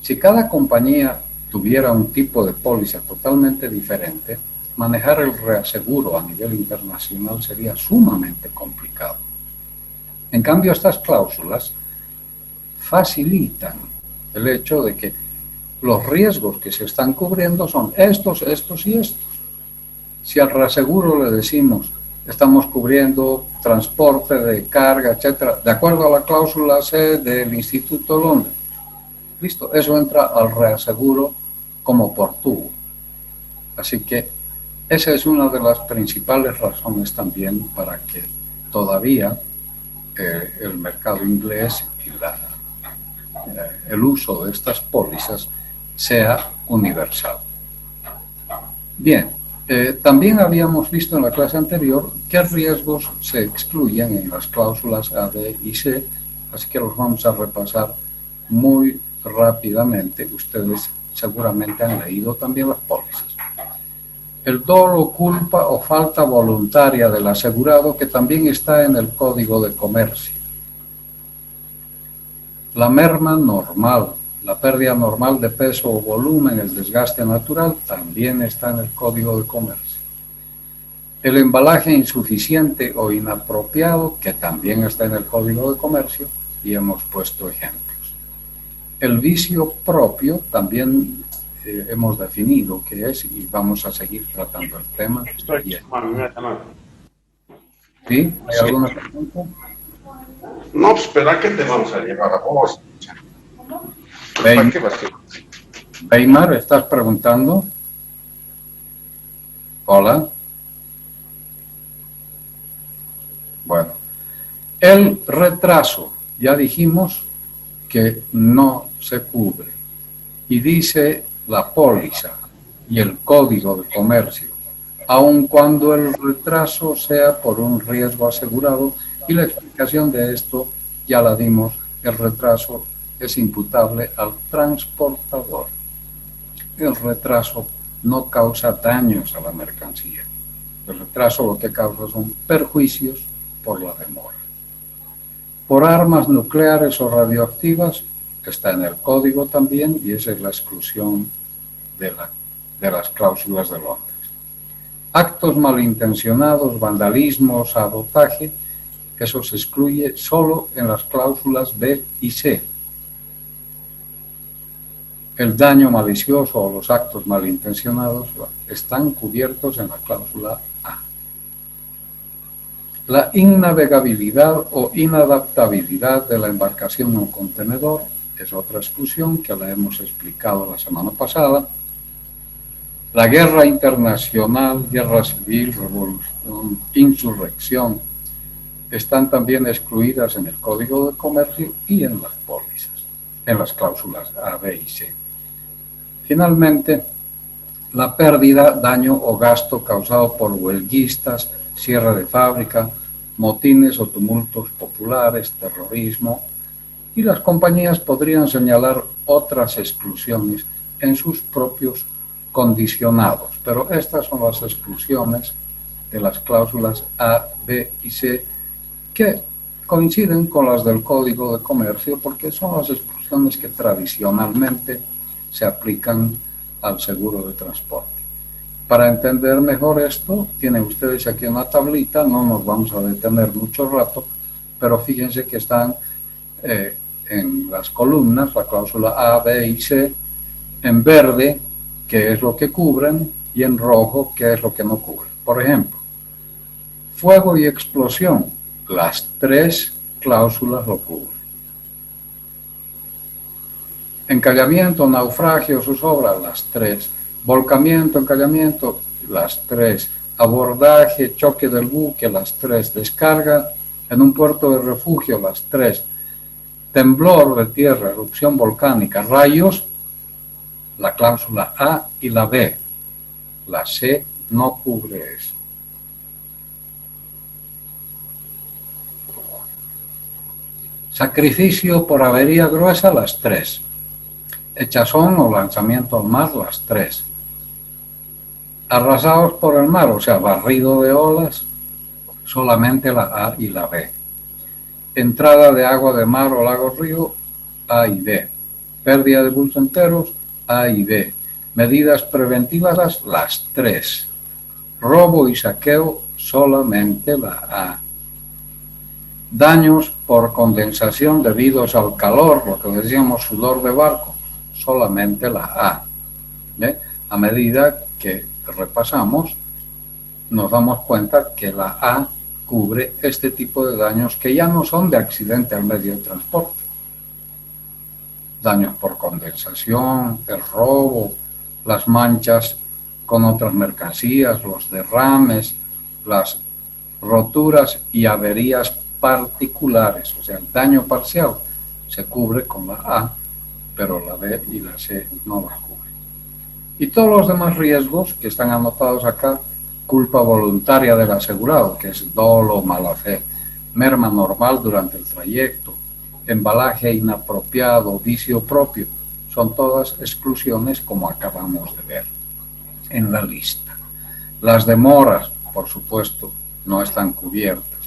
Si cada compañía tuviera un tipo de póliza totalmente diferente, manejar el reaseguro a nivel internacional sería sumamente complicado. En cambio, estas cláusulas facilitan el hecho de que los riesgos que se están cubriendo son estos, estos y estos. Si al reaseguro le decimos, estamos cubriendo transporte de carga, etcétera, de acuerdo a la cláusula C del Instituto de Londres, listo, eso entra al reaseguro como por tubo. Así que esa es una de las principales razones también para que todavía el mercado inglés y el uso de estas pólizas sea universal. Bien, también habíamos visto en la clase anterior qué riesgos se excluyen en las cláusulas A, B y C, así que los vamos a repasar muy rápidamente. Ustedes seguramente han leído también las pólizas. El dolo, culpa o falta voluntaria del asegurado, que también está en el Código de Comercio. La merma normal, la pérdida normal de peso o volumen, el desgaste natural, también está en el Código de Comercio. El embalaje insuficiente o inapropiado, que también está en el Código de Comercio, y hemos puesto ejemplos. El vicio propio también hemos definido qué es y vamos a seguir tratando el tema. ¿Sí? ¿Hay alguna pregunta? No, pues espera que te vamos a llevar a vos. Weimar, ¿estás preguntando? Hola. Bueno, el retraso, ya dijimos que no se cubre. Y dice la póliza y el Código de Comercio, aun cuando el retraso sea por un riesgo asegurado, y la explicación de esto ya la dimos, el retraso es imputable al transportador. El retraso no causa daños a la mercancía. El retraso lo que causa son perjuicios por la demora. Por armas nucleares o radioactivas, está en el código también, y esa es la exclusión de las cláusulas de Londres. Actos malintencionados, vandalismo, sabotaje, eso se excluye solo en las cláusulas B y C. El daño malicioso o los actos malintencionados están cubiertos en la cláusula A. La innavegabilidad o inadaptabilidad de la embarcación o contenedor es otra exclusión que la hemos explicado la semana pasada. La guerra internacional, guerra civil, revolución, insurrección, están también excluidas en el Código de Comercio y en las pólizas, en las cláusulas A, B y C. Finalmente, la pérdida, daño o gasto causado por huelguistas, cierre de fábrica, motines o tumultos populares, terrorismo, y las compañías podrían señalar otras exclusiones en sus propios condicionados, pero estas son las exclusiones de las cláusulas A, B y C que coinciden con las del Código de Comercio porque son las exclusiones que tradicionalmente se aplican al seguro de transporte. Para entender mejor esto, tienen ustedes aquí una tablita, no nos vamos a detener mucho rato, pero fíjense que están en las columnas, la cláusula A, B y C, en verde, qué es lo que cubren, y en rojo, qué es lo que no cubren. Por ejemplo, fuego y explosión, las tres cláusulas lo cubren. Encallamiento, naufragio, zozobra, las tres. Volcamiento, encallamiento, las tres. Abordaje, choque del buque, las tres. Descarga en un puerto de refugio, las tres. Temblor de tierra, erupción volcánica, rayos, la cláusula A y la B. La C no cubre eso. Sacrificio por avería gruesa, las tres. Echazón o lanzamiento al mar, las tres. Arrasados por el mar, o sea, barrido de olas, solamente la A y la B. Entrada de agua de mar o lago río, A y B. Pérdida de bultos enteros, A y B. Medidas preventivas, las tres. Robo y saqueo, solamente la A. Daños por condensación debidos al calor, lo que decíamos sudor de barco, solamente la A. ¿Ve? A medida que repasamos, nos damos cuenta que la A cubre este tipo de daños que ya no son de accidente al medio de transporte. Daños por condensación, el robo, las manchas con otras mercancías, los derrames, las roturas y averías particulares. O sea, el daño parcial se cubre con la A, pero la B y la C no la cubren. Y todos los demás riesgos que están anotados acá, culpa voluntaria del asegurado, que es dolo, mala fe, merma normal durante el trayecto, embalaje inapropiado, vicio propio, son todas exclusiones como acabamos de ver en la lista. Las demoras, por supuesto, no están cubiertas.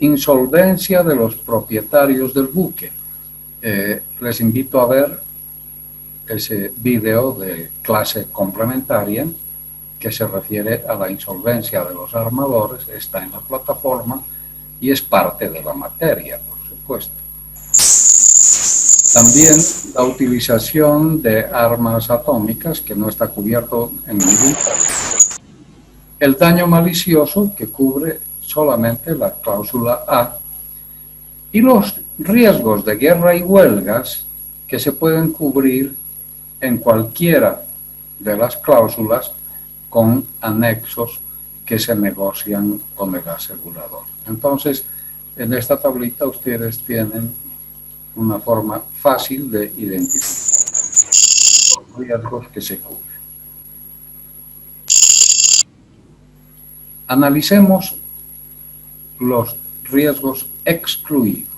Insolvencia de los propietarios del buque. Les invito a ver ese video de clase complementaria que se refiere a la insolvencia de los armadores, está en la plataforma y es parte de la materia, por supuesto. También la utilización de armas atómicas, que no está cubierto en ningún caso. El daño malicioso, que cubre solamente la cláusula A. Y los riesgos de guerra y huelgas, que se pueden cubrir en cualquiera de las cláusulas con anexos que se negocian con el asegurador. Entonces, en esta tablita ustedes tienen una forma fácil de identificar los riesgos que se cubren. Analicemos los riesgos excluidos.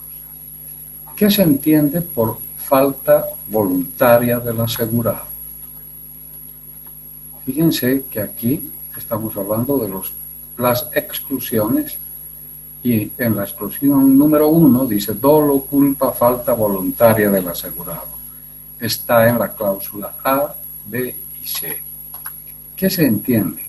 ¿Qué se entiende por falta voluntaria del asegurado? Fíjense que aquí estamos hablando de las exclusiones y en la exclusión número 1 dice dolo, culpa, falta voluntaria del asegurado. Está en la cláusula A, B y C. ¿Qué se entiende?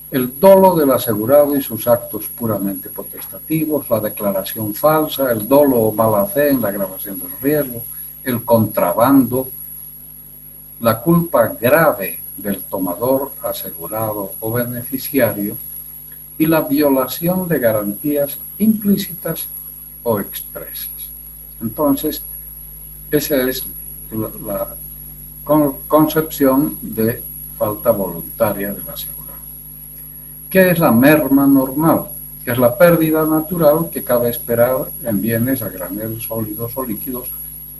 El dolo del asegurado y sus actos puramente potestativos, la declaración falsa, el dolo o mala fe en la agravación del riesgo, el contrabando, la culpa grave del tomador, asegurado o beneficiario y la violación de garantías implícitas o expresas. Entonces, esa es la concepción de falta voluntaria del asegurado. ¿Qué es la merma normal? Es la pérdida natural que cabe esperar en bienes a granel, sólidos o líquidos.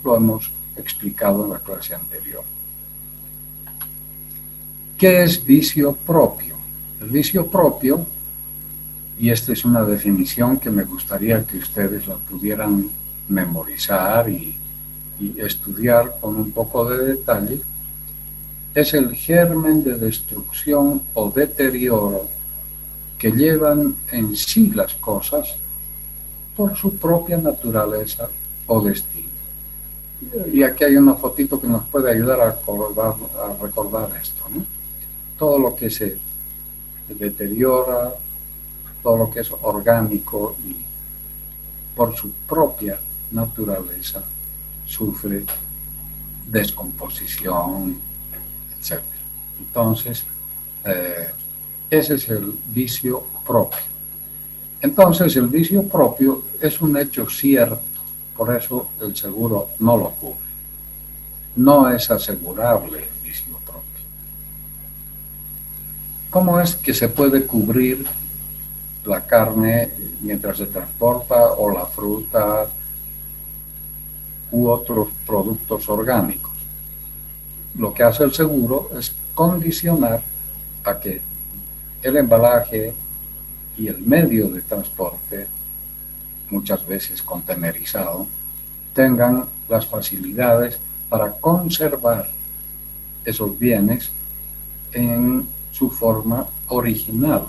Lo hemos explicado en la clase anterior. ¿Qué es vicio propio? El vicio propio, y esta es una definición que me gustaría que ustedes la pudieran memorizar y estudiar con un poco de detalle, es el germen de destrucción o deterioro que llevan en sí las cosas por su propia naturaleza o destino. Y aquí hay una fotito que nos puede ayudar a recordar esto, ¿no? Todo lo que se deteriora, todo lo que es orgánico y por su propia naturaleza sufre descomposición, etc. Entonces, ese es el vicio propio. Entonces, el vicio propio es un hecho cierto, por eso el seguro no lo cubre. No es asegurable el vicio propio. ¿Cómo es que se puede cubrir la carne mientras se transporta o la fruta u otros productos orgánicos? Lo que hace el seguro es condicionar a que el embalaje y el medio de transporte, muchas veces contenerizado, tengan las facilidades para conservar esos bienes en su forma original,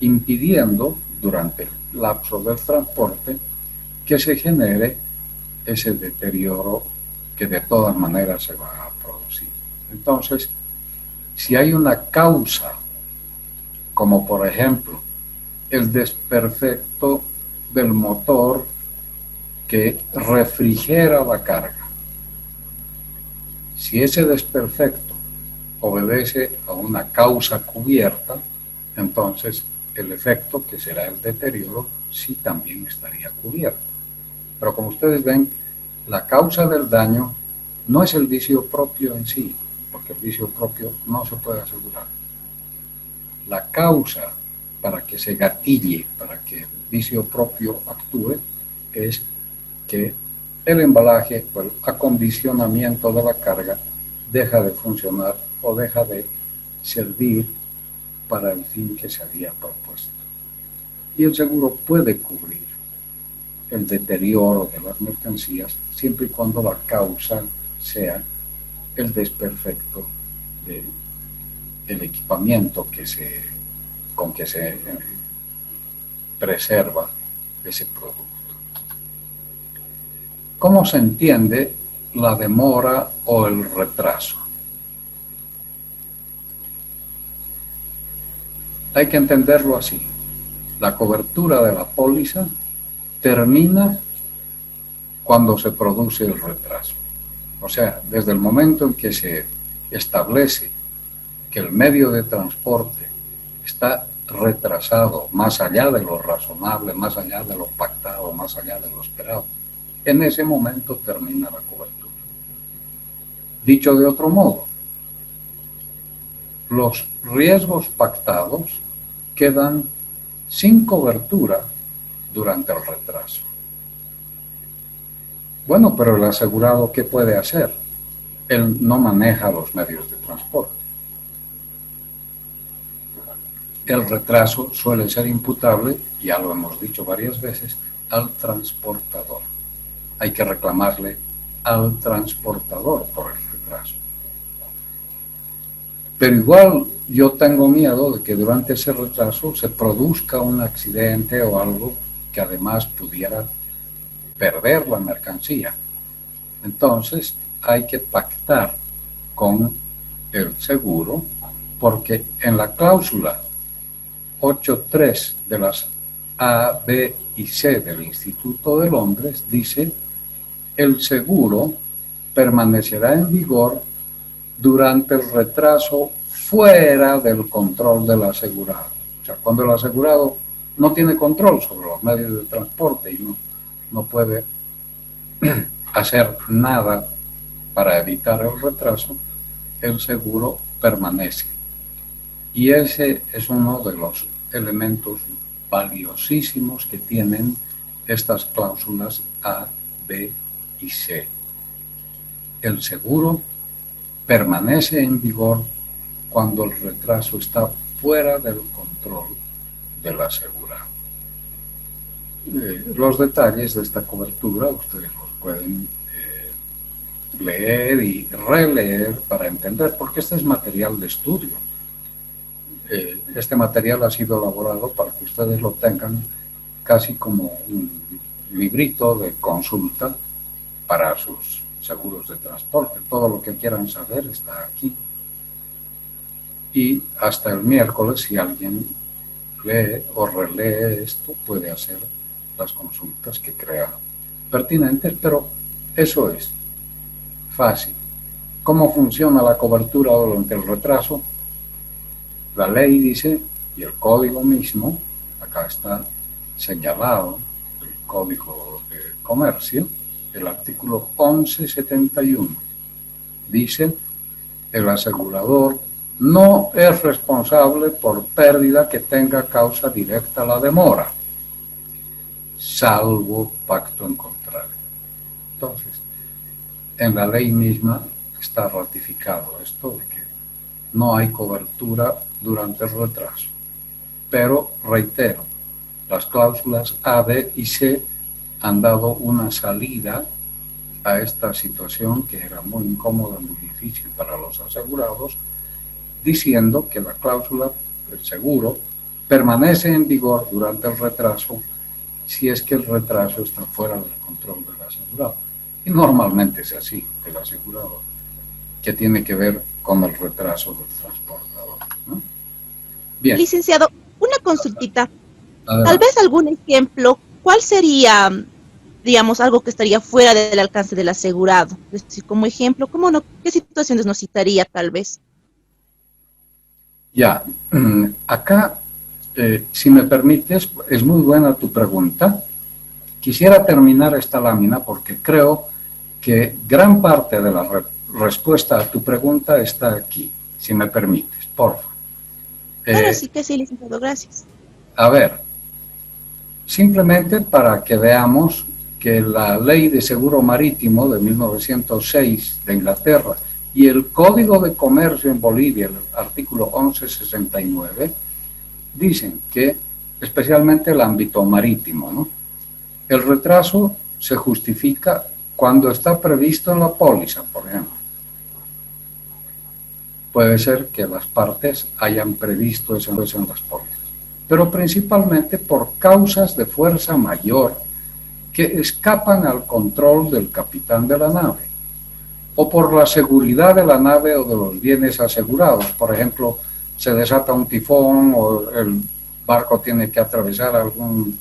impidiendo durante el lapso del transporte que se genere ese deterioro que de todas maneras se va a producir. Entonces, si hay una causa, como por ejemplo el desperfecto del motor que refrigera la carga, si ese desperfecto obedece a una causa cubierta, entonces el efecto, que será el deterioro, sí también estaría cubierto. Pero como ustedes ven, la causa del daño no es el vicio propio en sí, porque el vicio propio no se puede asegurar. La causa para que se gatille, para que el vicio propio actúe, es que el embalaje o el acondicionamiento de la carga deja de funcionar o deja de servir para el fin que se había propuesto. Y el seguro puede cubrir el deterioro de las mercancías siempre y cuando la causa sea el desperfecto del equipamiento con que se preserva ese producto. ¿Cómo se entiende la demora o el retraso? Hay que entenderlo así. La cobertura de la póliza termina cuando se produce el retraso. O sea, desde el momento en que se establece que el medio de transporte está retrasado más allá de lo razonable, más allá de lo pactado, más allá de lo esperado, en ese momento termina la cobertura. Dicho de otro modo, los riesgos pactados quedan sin cobertura durante el retraso. Bueno, pero el asegurado, ¿qué puede hacer? Él no maneja los medios de transporte. El retraso suele ser imputable, ya lo hemos dicho varias veces, al transportador. Hay que reclamarle al transportador por el retraso. Pero igual yo tengo miedo de que durante ese retraso se produzca un accidente o algo que además pudiera perder la mercancía. Entonces hay que pactar con el seguro, porque en la cláusula 8.3 de las A, B y C del Instituto de Londres dice: el seguro permanecerá en vigor durante el retraso fuera del control del asegurado. O sea, cuando el asegurado no tiene control sobre los medios de transporte y no puede hacer nada para evitar el retraso, el seguro permanece. Y ese es uno de los elementos valiosísimos que tienen estas cláusulas A, B y C. El seguro permanece en vigor cuando el retraso está fuera del control del asegurado. Los detalles de esta cobertura ustedes los pueden leer y releer para entender, porque este es material de estudio. Este material ha sido elaborado para que ustedes lo tengan casi como un librito de consulta para sus seguros de transporte. Todo lo que quieran saber está aquí. Y hasta el miércoles, si alguien lee o relee esto, puede hacer las consultas que crea pertinentes, pero eso es fácil. ¿Cómo funciona la cobertura durante el retraso? La ley dice, y el código mismo, acá está señalado, el Código de Comercio, el artículo 1171, dice: el asegurador no es responsable por pérdida que tenga causa directa la demora, salvo pacto en contrario. Entonces, en la ley misma está ratificado esto de que no hay cobertura durante el retraso. Pero, reitero, las cláusulas A, B y C han dado una salida a esta situación que era muy incómoda, muy difícil para los asegurados, diciendo que la cláusula del seguro permanece en vigor durante el retraso si es que el retraso está fuera del control del asegurado. Y normalmente es así, el asegurado, que tiene que ver con el retraso del transportador, ¿no? Bien. Licenciado, una consultita. Adelante. Tal vez algún ejemplo, ¿cuál sería, digamos, algo que estaría fuera del alcance del asegurado? Es decir, como ejemplo, ¿qué situaciones nos citaría tal vez? Ya, acá Si me permites, es muy buena tu pregunta. Quisiera terminar esta lámina porque creo que gran parte de la respuesta a tu pregunta está aquí, si me permites, por favor. Claro, sí que sí, licenciado, gracias. A ver, simplemente para que veamos que la Ley de Seguro Marítimo de 1906 de Inglaterra y el Código de Comercio en Bolivia, el artículo 1169, dicen que, especialmente el ámbito marítimo, ¿no? El retraso se justifica cuando está previsto en la póliza, por ejemplo. Puede ser que las partes hayan previsto eso en las pólizas, pero principalmente por causas de fuerza mayor que escapan al control del capitán de la nave, o por la seguridad de la nave o de los bienes asegurados. Por ejemplo, se desata un tifón o el barco tiene que atravesar algún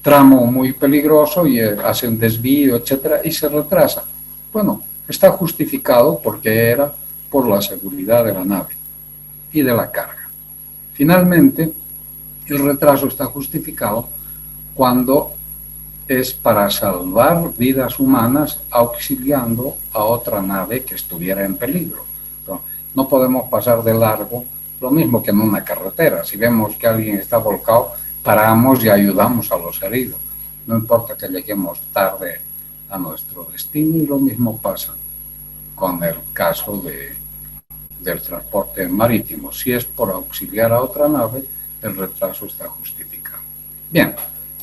tramo muy peligroso y hace un desvío, etcétera, y se retrasa. Bueno, está justificado porque era por la seguridad de la nave y de la carga. Finalmente, el retraso está justificado cuando es para salvar vidas humanas auxiliando a otra nave que estuviera en peligro. No podemos pasar de largo, lo mismo que en una carretera. Si vemos que alguien está volcado, paramos y ayudamos a los heridos. No importa que lleguemos tarde a nuestro destino, y lo mismo pasa con el caso del transporte marítimo. Si es por auxiliar a otra nave, el retraso está justificado. Bien,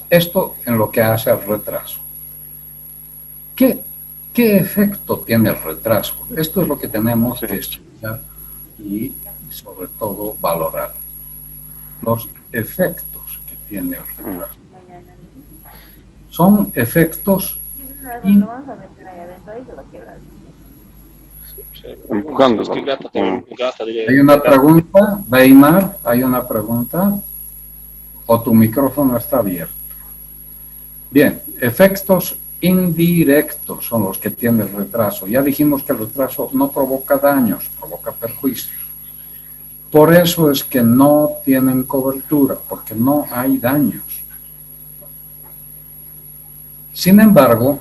esto en lo que hace al retraso. ¿Qué efecto tiene el retraso? Esto es lo que tenemos que estudiar y sobre todo valorar. Los efectos que tiene el retraso. Son efectos Empujando. Hay una pregunta, Weimar, hay una pregunta, o tu micrófono está abierto. Bien, efectos indirectos son los que tiene el retraso. Ya dijimos que el retraso no provoca daños, provoca perjuicios. Por eso es que no tienen cobertura, porque no hay daños. Sin embargo,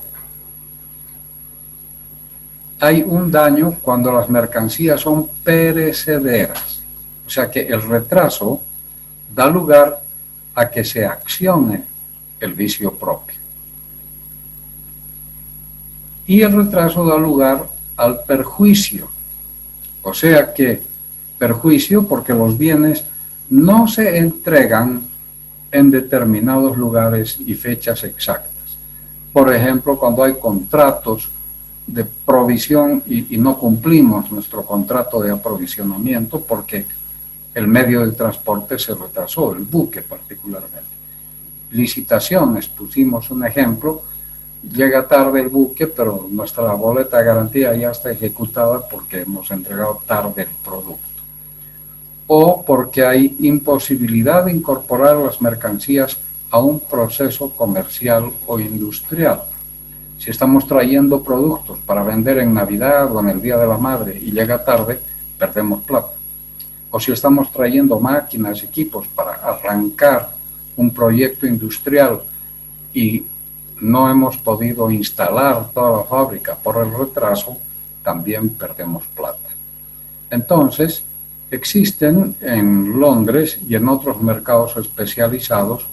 hay un daño cuando las mercancías son perecederas. O sea que el retraso da lugar a que se accione el vicio propio. Y el retraso da lugar al perjuicio. O sea que perjuicio porque los bienes no se entregan en determinados lugares y fechas exactas. Por ejemplo, cuando hay contratos de provisión y no cumplimos nuestro contrato de aprovisionamiento porque el medio de transporte se retrasó, el buque particularmente. Licitaciones, pusimos un ejemplo, llega tarde el buque, pero nuestra boleta de garantía ya está ejecutada porque hemos entregado tarde el producto. O porque hay imposibilidad de incorporar las mercancías a un proceso comercial o industrial. Si estamos trayendo productos para vender en Navidad o en el Día de la Madre y llega tarde, perdemos plata. O si estamos trayendo máquinas, equipos para arrancar un proyecto industrial y no hemos podido instalar toda la fábrica por el retraso, también perdemos plata. Entonces, existen en Londres y en otros mercados especializados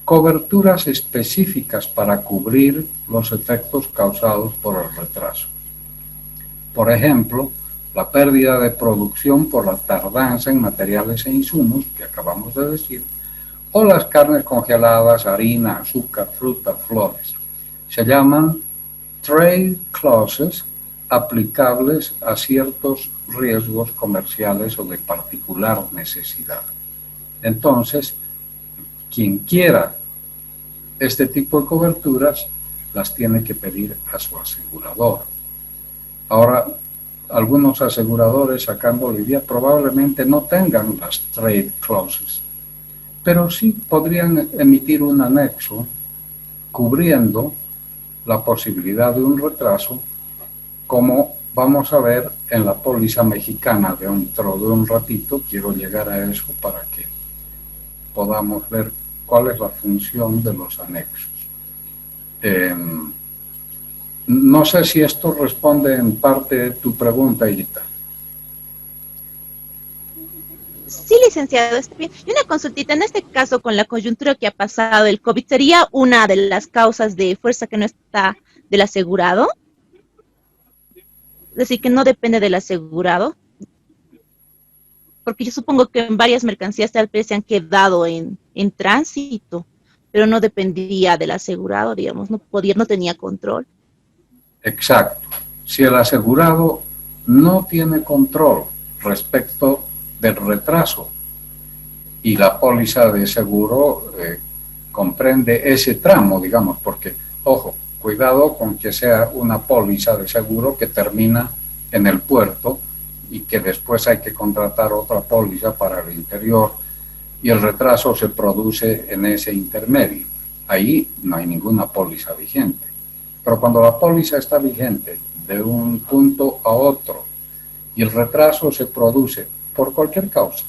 coberturas específicas para cubrir los efectos causados por el retraso. Por ejemplo, la pérdida de producción por la tardanza en materiales e insumos, que acabamos de decir, o las carnes congeladas, harina, azúcar, fruta, flores. Se llaman trade clauses aplicables a ciertos riesgos comerciales o de particular necesidad. Entonces, quien quiera este tipo de coberturas las tiene que pedir a su asegurador. Ahora, algunos aseguradores acá en Bolivia probablemente no tengan las trade clauses, pero sí podrían emitir un anexo cubriendo la posibilidad de un retraso como vamos a ver en la póliza mexicana dentro de un ratito. Quiero llegar a eso para que podamos ver cuál es la función de los anexos. No sé si esto responde en parte de tu pregunta, Irita. Sí, licenciado, está bien. Y una consultita, en este caso, con la coyuntura que ha pasado el COVID, ¿sería una de las causas de fuerza que no está del asegurado? Es decir, que no depende del asegurado. Porque yo supongo que en varias mercancías tal vez se han quedado en tránsito, pero no dependía del asegurado, digamos, no tenía control. Exacto. Si el asegurado no tiene control respecto del retraso y la póliza de seguro comprende ese tramo, digamos, porque, ojo, cuidado con que sea una póliza de seguro que termina en el puerto y que después hay que contratar otra póliza para el interior y el retraso se produce en ese intermedio. Ahí no hay ninguna póliza vigente. Pero cuando la póliza está vigente de un punto a otro y el retraso se produce por cualquier causa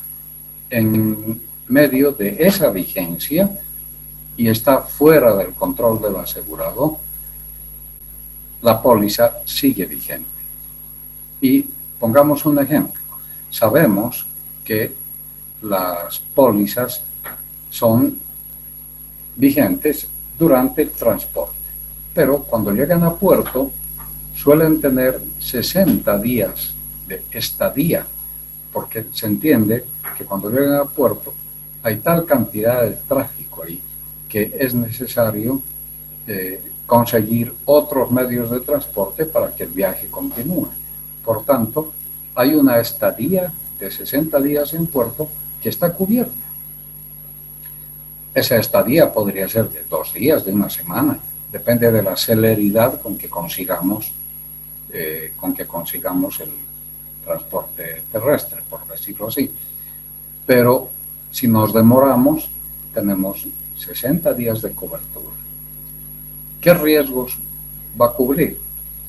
en medio de esa vigencia y está fuera del control del asegurado, la póliza sigue vigente. Y pongamos un ejemplo. Sabemos que las pólizas son vigentes durante el transporte, pero cuando llegan a puerto suelen tener 60 días de estadía, porque se entiende que cuando llegan a puerto hay tal cantidad de tráfico ahí que es necesario conseguir otros medios de transporte para que el viaje continúe. Por tanto, hay una estadía de 60 días en puerto que está cubierta. Esa estadía podría ser de 2 días, de una semana, depende de la celeridad con que consigamos el transporte terrestre, por decirlo así. Pero si nos demoramos, tenemos 60 días de cobertura. ¿Qué riesgos va a cubrir?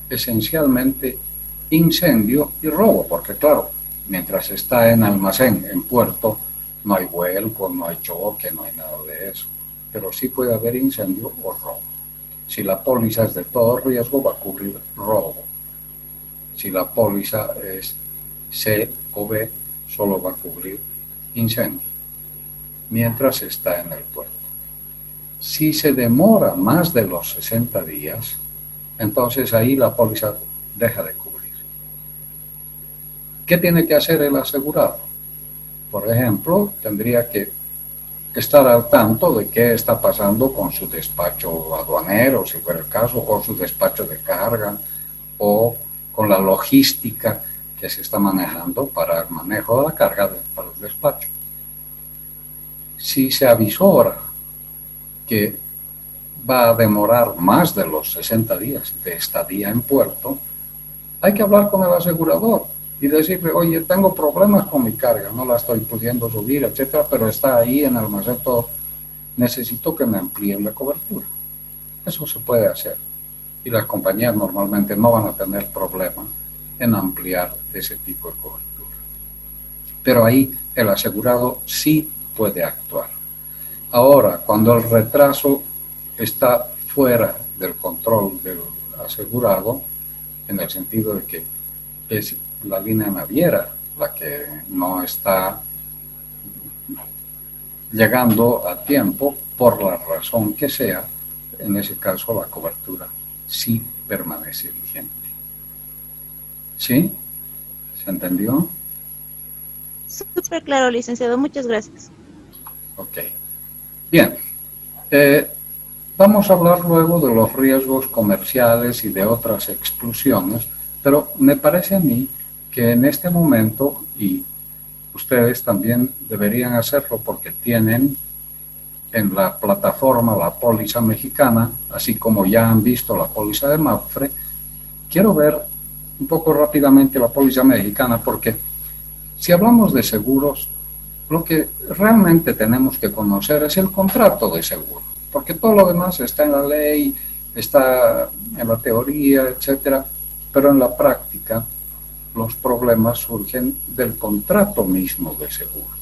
Esencialmente incendio y robo, porque claro, mientras está en almacén, en puerto, no hay vuelco, no hay choque, no hay nada de eso. Pero sí puede haber incendio o robo. Si la póliza es de todo riesgo, va a cubrir robo. Si la póliza es C o B, solo va a cubrir incendio, mientras está en el puerto. Si se demora más de los 60 días, entonces ahí la póliza deja de cubrir. ¿Qué tiene que hacer el asegurado? Por ejemplo, tendría que estar al tanto de qué está pasando con su despacho aduanero, si fuera el caso, o su despacho de carga, o con la logística que se está manejando para el manejo de la carga para el despacho. Si se avisora que va a demorar más de los 60 días de estadía en puerto, hay que hablar con el asegurador y decirle, oye, tengo problemas con mi carga, no la estoy pudiendo subir, etcétera, pero está ahí en el almacén todo, necesito que me amplíen la cobertura. Eso se puede hacer y las compañías normalmente no van a tener problemas en ampliar ese tipo de cobertura. Pero ahí el asegurado sí puede actuar. Ahora, cuando el retraso está fuera del control del asegurado, en el sentido de que es la línea naviera la que no está llegando a tiempo por la razón que sea, en ese caso la cobertura sí permanece vigente. ¿Sí? ¿Se entendió? Súper claro, licenciado. Muchas gracias. Ok. Bien. Vamos a hablar luego de los riesgos comerciales y de otras exclusiones, pero me parece a mí que en este momento, y ustedes también deberían hacerlo porque tienen en la plataforma la póliza mexicana, así como ya han visto la póliza de Mapfre, quiero ver un poco rápidamente la póliza mexicana, porque si hablamos de seguros, lo que realmente tenemos que conocer es el contrato de seguro, porque todo lo demás está en la ley, está en la teoría, etcétera, pero en la práctica los problemas surgen del contrato mismo de seguro.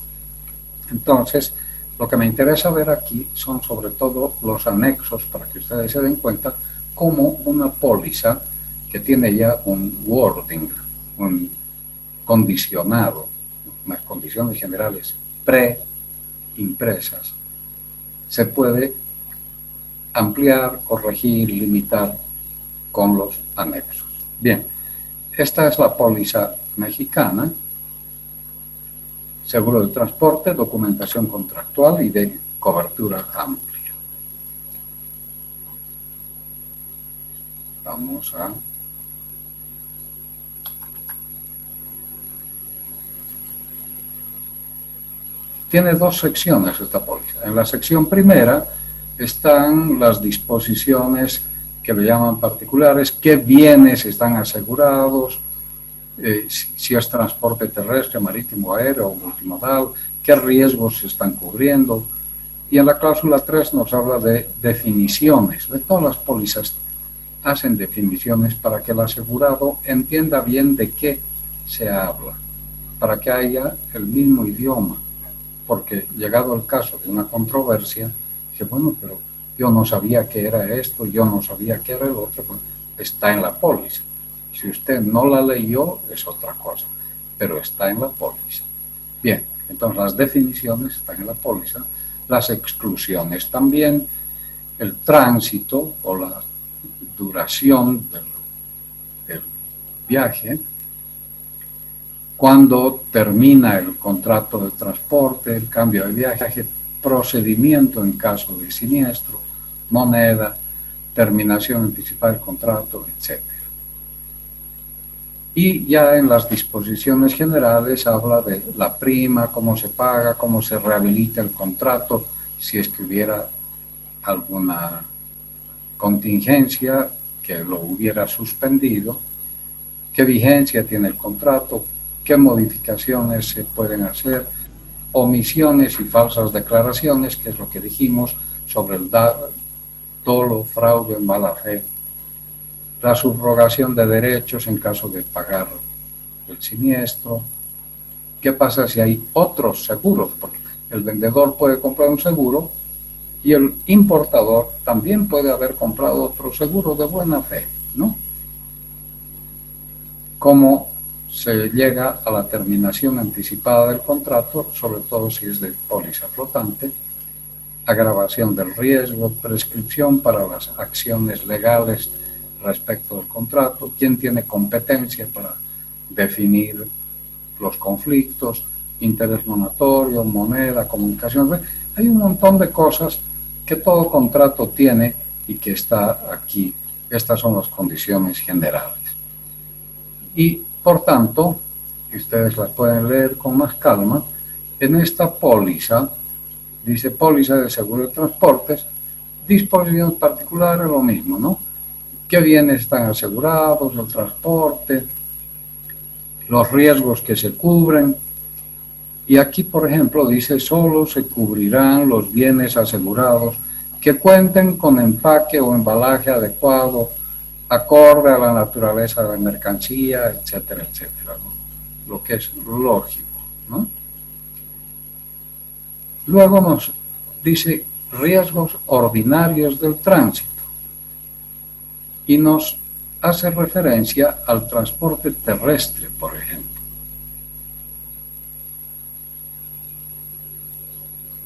Entonces, lo que me interesa ver aquí son sobre todo los anexos para que ustedes se den cuenta cómo una póliza que tiene ya un wording, un condicionado, unas condiciones generales preimpresas, se puede ampliar, corregir, limitar con los anexos. Bien, esta es la póliza mexicana, seguro de transporte, documentación contractual y de cobertura amplia. Vamos a... Tiene dos secciones esta póliza. En la sección primera están las disposiciones que le llaman particulares, qué bienes están asegurados, si es transporte terrestre, marítimo, aéreo o multimodal, qué riesgos se están cubriendo. Y en la cláusula 3 nos habla de definiciones. De todas las pólizas hacen definiciones para que el asegurado entienda bien de qué se habla, para que haya el mismo idioma. Porque llegado el caso de una controversia, dije, bueno, pero yo no sabía qué era esto, yo no sabía qué era el otro, pues está en la póliza. Si usted no la leyó, es otra cosa, pero está en la póliza. Bien, entonces las definiciones están en la póliza, las exclusiones también, el tránsito o la duración del viaje, cuando termina el contrato de transporte, el cambio de viaje, procedimiento en caso de siniestro, moneda, terminación anticipada del contrato, etc. Y ya en las disposiciones generales habla de la prima, cómo se paga, cómo se rehabilita el contrato, si es que hubiera alguna contingencia que lo hubiera suspendido, qué vigencia tiene el contrato, qué modificaciones se pueden hacer, omisiones y falsas declaraciones, que es lo que dijimos sobre el dolo, fraude, mala fe, la subrogación de derechos en caso de pagar el siniestro, qué pasa si hay otros seguros, porque el vendedor puede comprar un seguro y el importador también puede haber comprado otro seguro de buena fe, ¿no? Cómo se llega a la terminación anticipada del contrato, sobre todo si es de póliza flotante, agravación del riesgo, prescripción para las acciones legales respecto del contrato, quién tiene competencia para definir los conflictos, interés monetario, moneda, comunicación. Hay un montón de cosas que todo contrato tiene y que está aquí. Estas son las condiciones generales. Y por tanto, ustedes las pueden leer con más calma, en esta póliza, dice póliza de seguro de transportes, disposiciones particulares, lo mismo, ¿no? ¿Qué bienes están asegurados, el transporte, los riesgos que se cubren? Y aquí, por ejemplo, dice, solo se cubrirán los bienes asegurados que cuenten con empaque o embalaje adecuado, acorde a la naturaleza de la mercancía, etcétera, etcétera, ¿no? Lo que es lógico, ¿no? Luego nos dice riesgos ordinarios del tránsito y nos hace referencia al transporte terrestre, por ejemplo,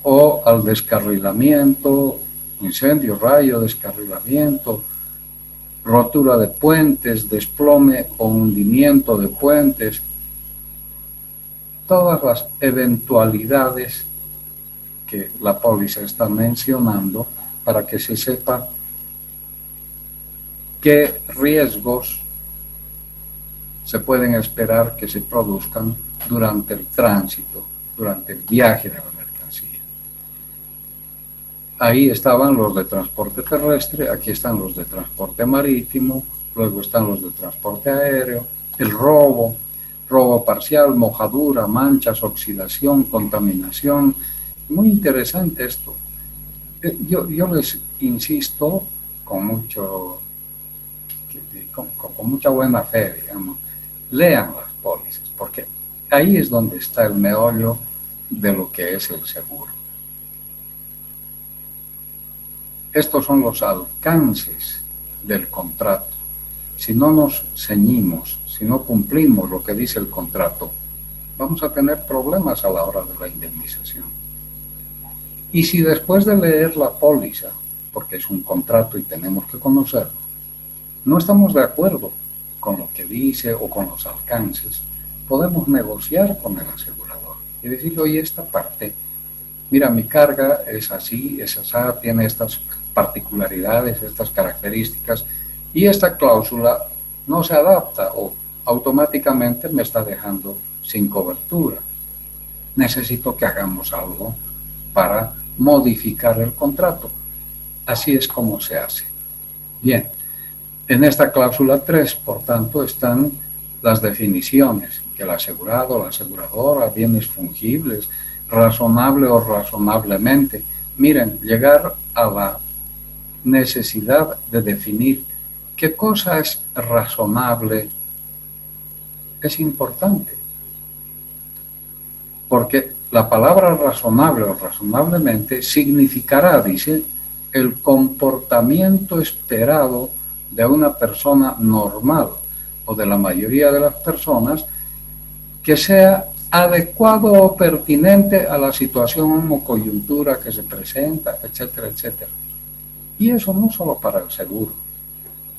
o al descarrilamiento, incendio, rayo, descarrilamiento, rotura de puentes, desplome o hundimiento de puentes, todas las eventualidades que la póliza está mencionando para que se sepa qué riesgos se pueden esperar que se produzcan durante el tránsito, durante el viaje de la mercancía. Ahí estaban los de transporte terrestre, aquí están los de transporte marítimo, luego están los de transporte aéreo, el robo parcial, mojadura, manchas, oxidación, contaminación. Muy interesante esto. Yo les insisto con con mucha buena fe, digamos, lean las pólizas, porque ahí es donde está el meollo de lo que es el seguro. Estos son los alcances del contrato. Si no nos ceñimos, si no cumplimos lo que dice el contrato, vamos a tener problemas a la hora de la indemnización. Y si después de leer la póliza, porque es un contrato y tenemos que conocerlo, no estamos de acuerdo con lo que dice o con los alcances, podemos negociar con el asegurador y decirle, oye, esta parte, mira, mi carga es así, es asá, tiene estas particularidades, estas características, y esta cláusula no se adapta o automáticamente me está dejando sin cobertura. Necesito que hagamos algo para modificar el contrato. Así es como se hace. Bien, en esta cláusula 3, por tanto, están las definiciones, que el asegurado, la aseguradora, bienes fungibles, razonable o razonablemente. Miren, llegar a la necesidad de definir qué cosa es razonable es importante, porque la palabra razonable o razonablemente significará, dice, el comportamiento esperado de una persona normal o de la mayoría de las personas que sea adecuado o pertinente a la situación o coyuntura que se presenta, etcétera, etcétera. Y eso no solo para el seguro.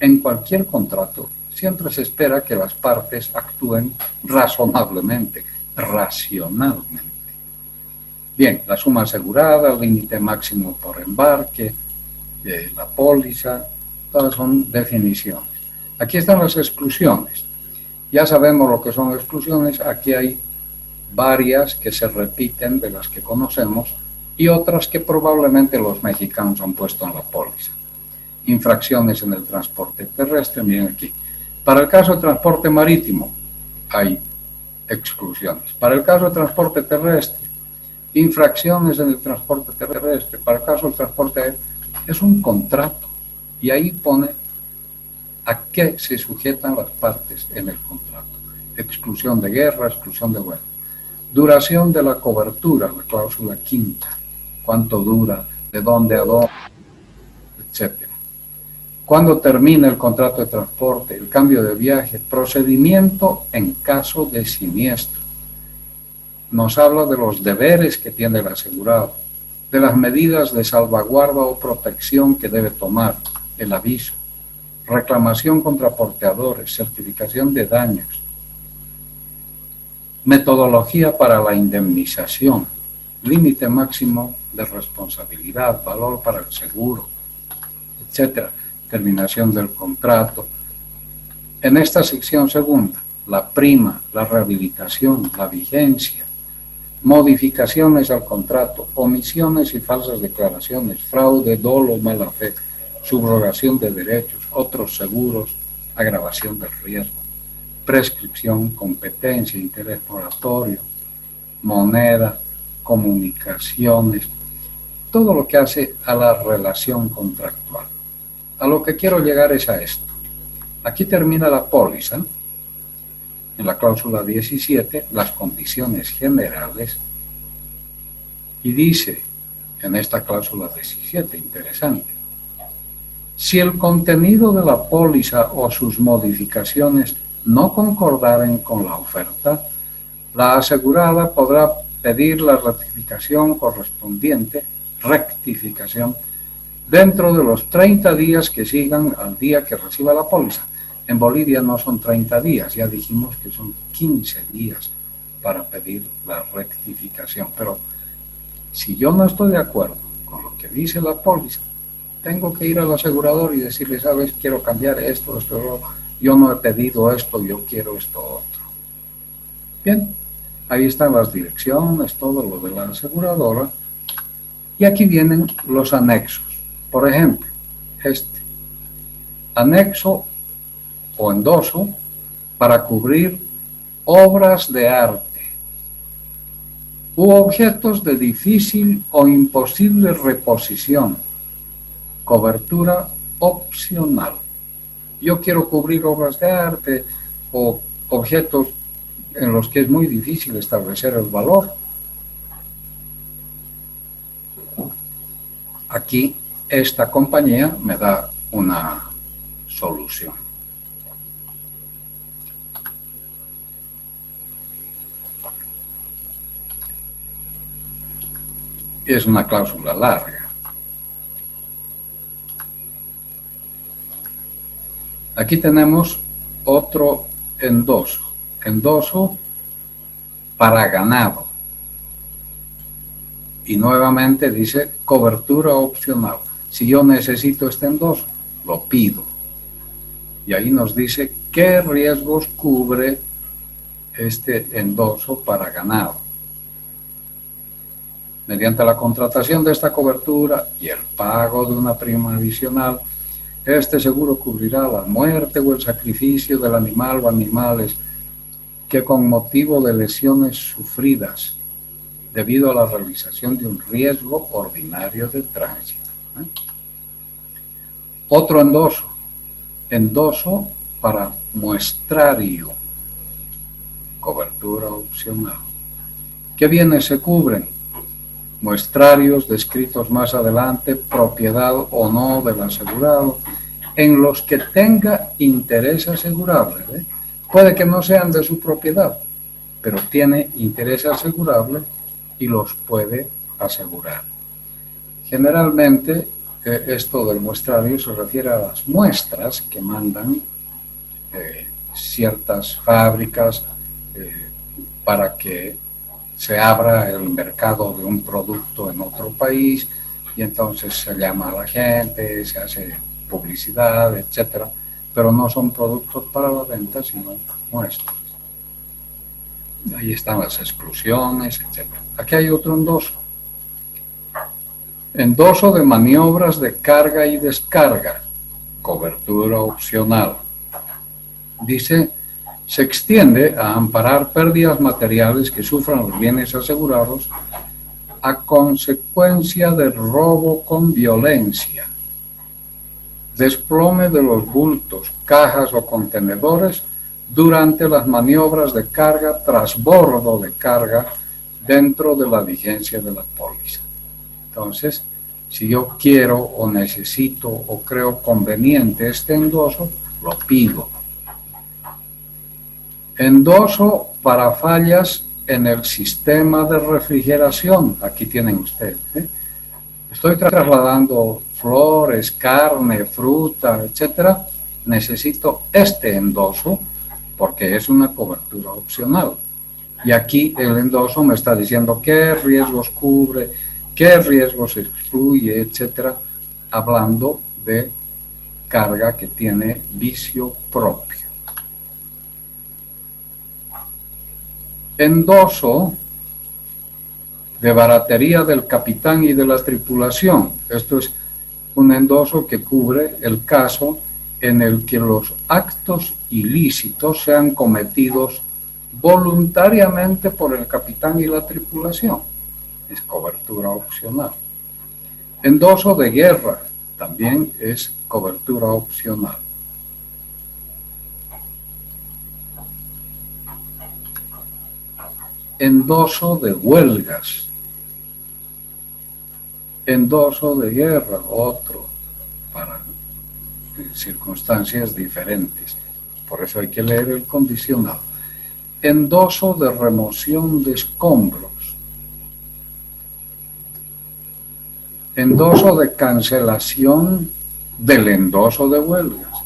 En cualquier contrato siempre se espera que las partes actúen razonablemente, racionalmente. Bien, la suma asegurada, el límite máximo por embarque, la póliza, todas son definiciones. Aquí están las exclusiones. Ya sabemos lo que son exclusiones, aquí hay varias que se repiten de las que conocemos y otras que probablemente los mexicanos han puesto en la póliza. Infracciones en el transporte terrestre, miren aquí. Para el caso de transporte marítimo hay exclusiones. Para el caso de transporte terrestre, infracciones en el transporte terrestre. Para el caso del transporte aéreo, es un contrato y ahí pone a qué se sujetan las partes en el contrato. Exclusión de guerra, exclusión de vuelo. Duración de la cobertura, la cláusula 5. Cuánto dura, de dónde a dónde, etcétera. Cuándo termina el contrato de transporte, el cambio de viaje, procedimiento en caso de siniestro. Nos habla de los deberes que tiene el asegurado, de las medidas de salvaguarda o protección que debe tomar, el aviso, reclamación contra porteadores, certificación de daños, metodología para la indemnización, límite máximo de responsabilidad, valor para el seguro, etcétera. Terminación del contrato. En esta sección segunda, la prima, la rehabilitación, la vigencia, modificaciones al contrato, omisiones y falsas declaraciones, fraude, dolo, mala fe, subrogación de derechos, otros seguros, agravación del riesgo, prescripción, competencia, interés moratorio, moneda, comunicaciones, todo lo que hace a la relación contractual. A lo que quiero llegar es a esto. Aquí termina la póliza, en la cláusula 17, las condiciones generales, y dice en esta cláusula 17, interesante, si el contenido de la póliza o sus modificaciones no concordaren con la oferta, la asegurada podrá pedir la rectificación correspondiente, dentro de los 30 días que sigan al día que reciba la póliza. En Bolivia no son 30 días, ya dijimos que son 15 días para pedir la rectificación. Pero si yo no estoy de acuerdo con lo que dice la póliza, tengo que ir al asegurador y decirle, sabes, quiero cambiar esto, yo no he pedido esto, yo quiero esto otro. Bien, ahí están las direcciones, todo lo de la aseguradora. Y aquí vienen los anexos. Por ejemplo, este anexo o endoso para cubrir obras de arte u objetos de difícil o imposible reposición, cobertura opcional. Yo quiero cubrir obras de arte o objetos en los que es muy difícil establecer el valor. Aquí esta compañía me da una solución. Es una cláusula larga. Aquí tenemos otro endoso. Endoso para ganado. Y nuevamente dice cobertura opcional. Si yo necesito este endoso, lo pido. Y ahí nos dice qué riesgos cubre este endoso para ganado. Mediante la contratación de esta cobertura y el pago de una prima adicional, este seguro cubrirá la muerte o el sacrificio del animal o animales que con motivo de lesiones sufridas debido a la realización de un riesgo ordinario de tránsito. Otro endoso. Endoso para muestrario. Cobertura opcional. ¿Qué bienes se cubren? Muestrarios descritos más adelante, propiedad o no del asegurado, en los que tenga interés asegurable. Puede que no sean de su propiedad, pero tiene interés asegurable y los puede asegurar. Generalmente, esto del muestrario se refiere a las muestras que mandan ciertas fábricas para que se abra el mercado de un producto en otro país y entonces se llama a la gente, se hace publicidad, etcétera, pero no son productos para la venta, sino muestras. Ahí están las exclusiones, etcétera. Aquí hay otro endoso. Endoso de maniobras de carga y descarga, cobertura opcional. Dice, se extiende a amparar pérdidas materiales que sufran los bienes asegurados a consecuencia del robo con violencia, desplome de los bultos, cajas o contenedores durante las maniobras de carga, trasbordo de carga dentro de la vigencia de la póliza. Entonces, si yo quiero o necesito o creo conveniente este endoso, lo pido. Endoso para fallas en el sistema de refrigeración. Aquí tienen ustedes. Estoy trasladando flores, carne, fruta, etcétera. Necesito este endoso porque es una cobertura opcional. Y aquí el endoso me está diciendo qué riesgos cubre, qué riesgos excluye, etcétera, hablando de carga que tiene vicio propio. Endoso de baratería del capitán y de la tripulación. Esto es un endoso que cubre el caso en el que los actos ilícitos sean cometidos voluntariamente por el capitán y la tripulación. Es cobertura opcional. Endoso de guerra también es cobertura opcional. Endoso de huelgas. Endoso de guerra, otro, para circunstancias diferentes. Por eso hay que leer el condicional. Endoso de remoción de escombros. Endoso de cancelación del endoso de huelgas.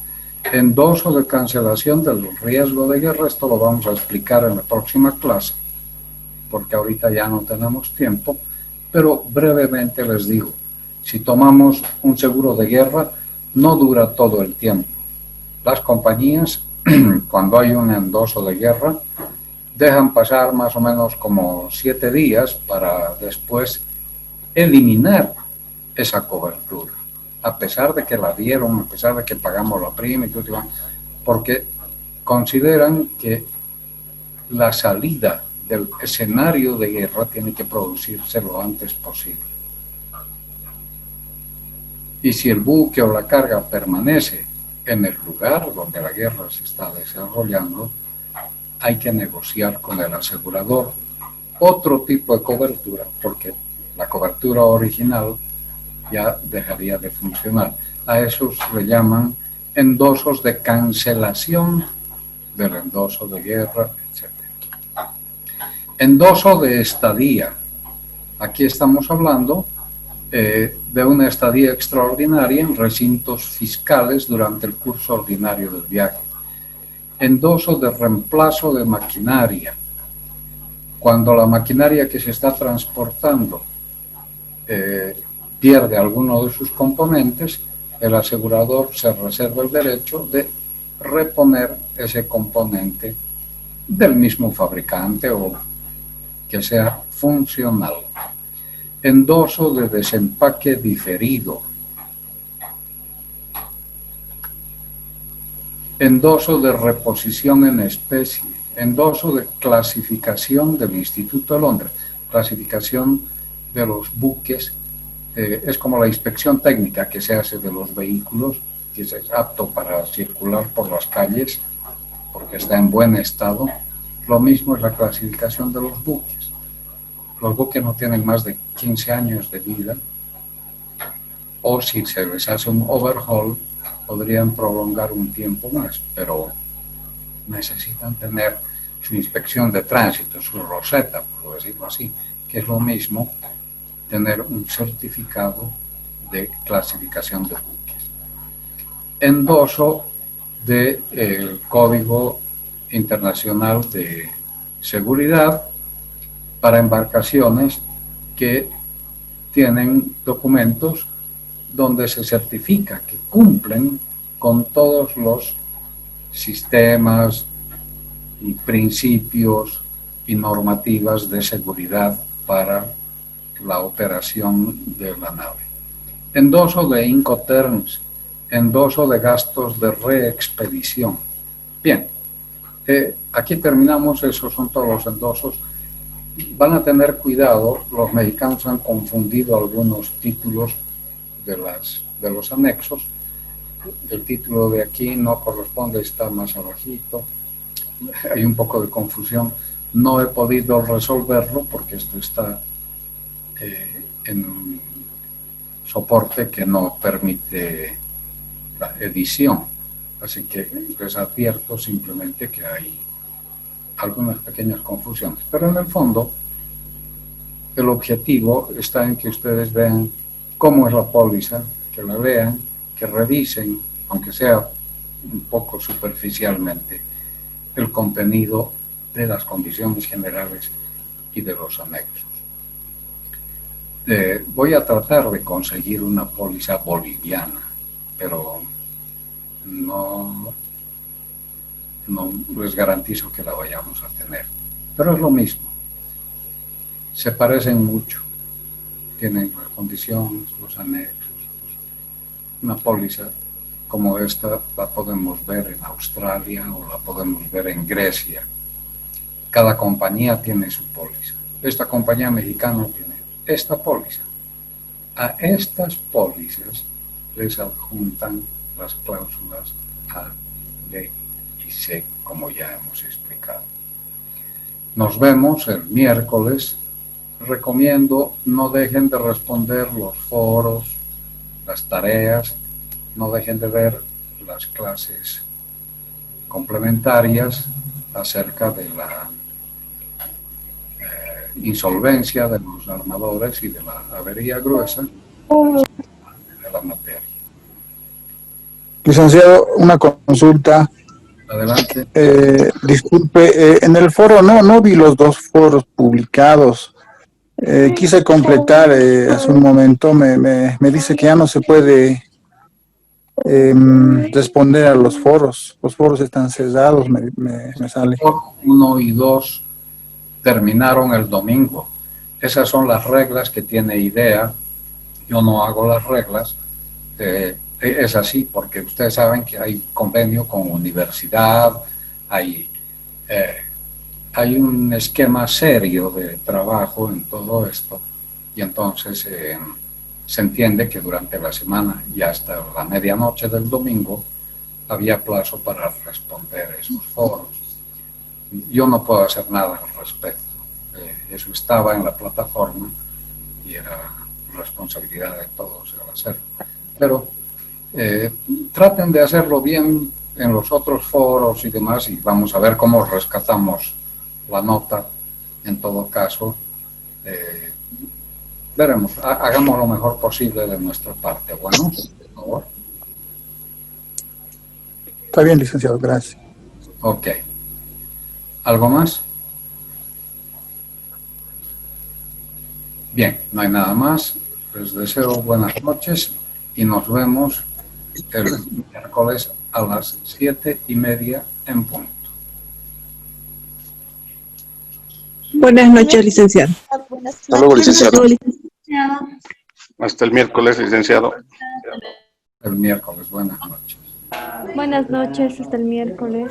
Endoso de cancelación del riesgo de guerra. Esto lo vamos a explicar en la próxima clase, porque ahorita ya no tenemos tiempo, pero brevemente les digo, si tomamos un seguro de guerra, no dura todo el tiempo. Las compañías, cuando hay un endoso de guerra, dejan pasar más o menos como 7 días para después eliminar esa cobertura, a pesar de que la dieron, a pesar de que pagamos la prima y todo, porque consideran que la salida del escenario de guerra tiene que producirse lo antes posible. Y si el buque o la carga permanece en el lugar donde la guerra se está desarrollando, hay que negociar con el asegurador otro tipo de cobertura, porque la cobertura original ya dejaría de funcionar. A esos le llaman endosos de cancelación del endoso de guerra, etc. Endoso de estadía. Aquí estamos hablando de una estadía extraordinaria en recintos fiscales durante el curso ordinario del viaje. Endoso de reemplazo de maquinaria. Cuando la maquinaria que se está transportando pierde alguno de sus componentes, el asegurador se reserva el derecho de reponer ese componente del mismo fabricante o que sea funcional. Endoso de desempaque diferido. Endoso de reposición en especie. Endoso de clasificación del Instituto de Londres. Clasificación de los buques. Es como la inspección técnica que se hace de los vehículos, que es apto para circular por las calles porque está en buen estado. Lo mismo es la clasificación de los buques. Los buques no tienen más de 15 años de vida, o si se les hace un overhaul, podrían prolongar un tiempo más, pero necesitan tener su inspección de tránsito, su roseta, por decirlo así, que es lo mismo tener un certificado de clasificación de buques. Endoso del Código Internacional de Seguridad para embarcaciones que tienen documentos donde se certifica que cumplen con todos los sistemas y principios y normativas de seguridad para la operación de la nave. Endoso de Incoterms, endoso de gastos de reexpedición. Bien, aquí terminamos, esos son todos los endosos. Van a tener cuidado, los mexicanos han confundido algunos títulos de los anexos. El título de aquí no corresponde, está más abajito. Hay un poco de confusión. No he podido resolverlo porque esto está en un soporte que no permite la edición. Así que les advierto simplemente que hay algunas pequeñas confusiones. Pero en el fondo, el objetivo está en que ustedes vean cómo es la póliza, que la lean, que revisen, aunque sea un poco superficialmente, el contenido de las condiciones generales y de los anexos. Voy a tratar de conseguir una póliza boliviana, pero no les garantizo que la vayamos a tener. Pero es lo mismo. Se parecen mucho. Tienen las condiciones, los anexos. Una póliza como esta la podemos ver en Australia o la podemos ver en Grecia. Cada compañía tiene su póliza. Esta compañía mexicana tiene esta póliza. A estas pólizas les adjuntan las cláusulas A, B y C, como ya hemos explicado. Nos vemos el miércoles. Recomiendo no dejen de responder los foros, las tareas, no dejen de ver las clases complementarias acerca de la insolvencia de los armadores y de la avería gruesa de la materia. Licenciado, una consulta. Adelante. Disculpe, en el foro no vi los dos foros publicados. Quise completar hace un momento, me dice que ya no se puede responder a los foros están cerrados, me sale. 1 y 2 terminaron el domingo. Esas son las reglas que tiene IDEA. Yo no hago las reglas. Es así porque ustedes saben que hay convenio con universidad, hay un esquema serio de trabajo en todo esto y entonces se entiende que durante la semana y hasta la medianoche del domingo había plazo para responder esos foros. Yo no puedo hacer nada al respecto. Eso estaba en la plataforma y era responsabilidad de todos el hacerlo. Pero traten de hacerlo bien en los otros foros y demás, y vamos a ver cómo rescatamos la nota. En todo caso, veremos, hagamos lo mejor posible de nuestra parte. Bueno, por favor. Está bien, licenciado, gracias. Ok. ¿Algo más? Bien, no hay nada más. Les deseo buenas noches y nos vemos el miércoles a las 7:30 en punto. Buenas noches, licenciado. Hasta luego, licenciado. Hasta el miércoles, licenciado. El miércoles, buenas noches. Buenas noches, hasta el miércoles.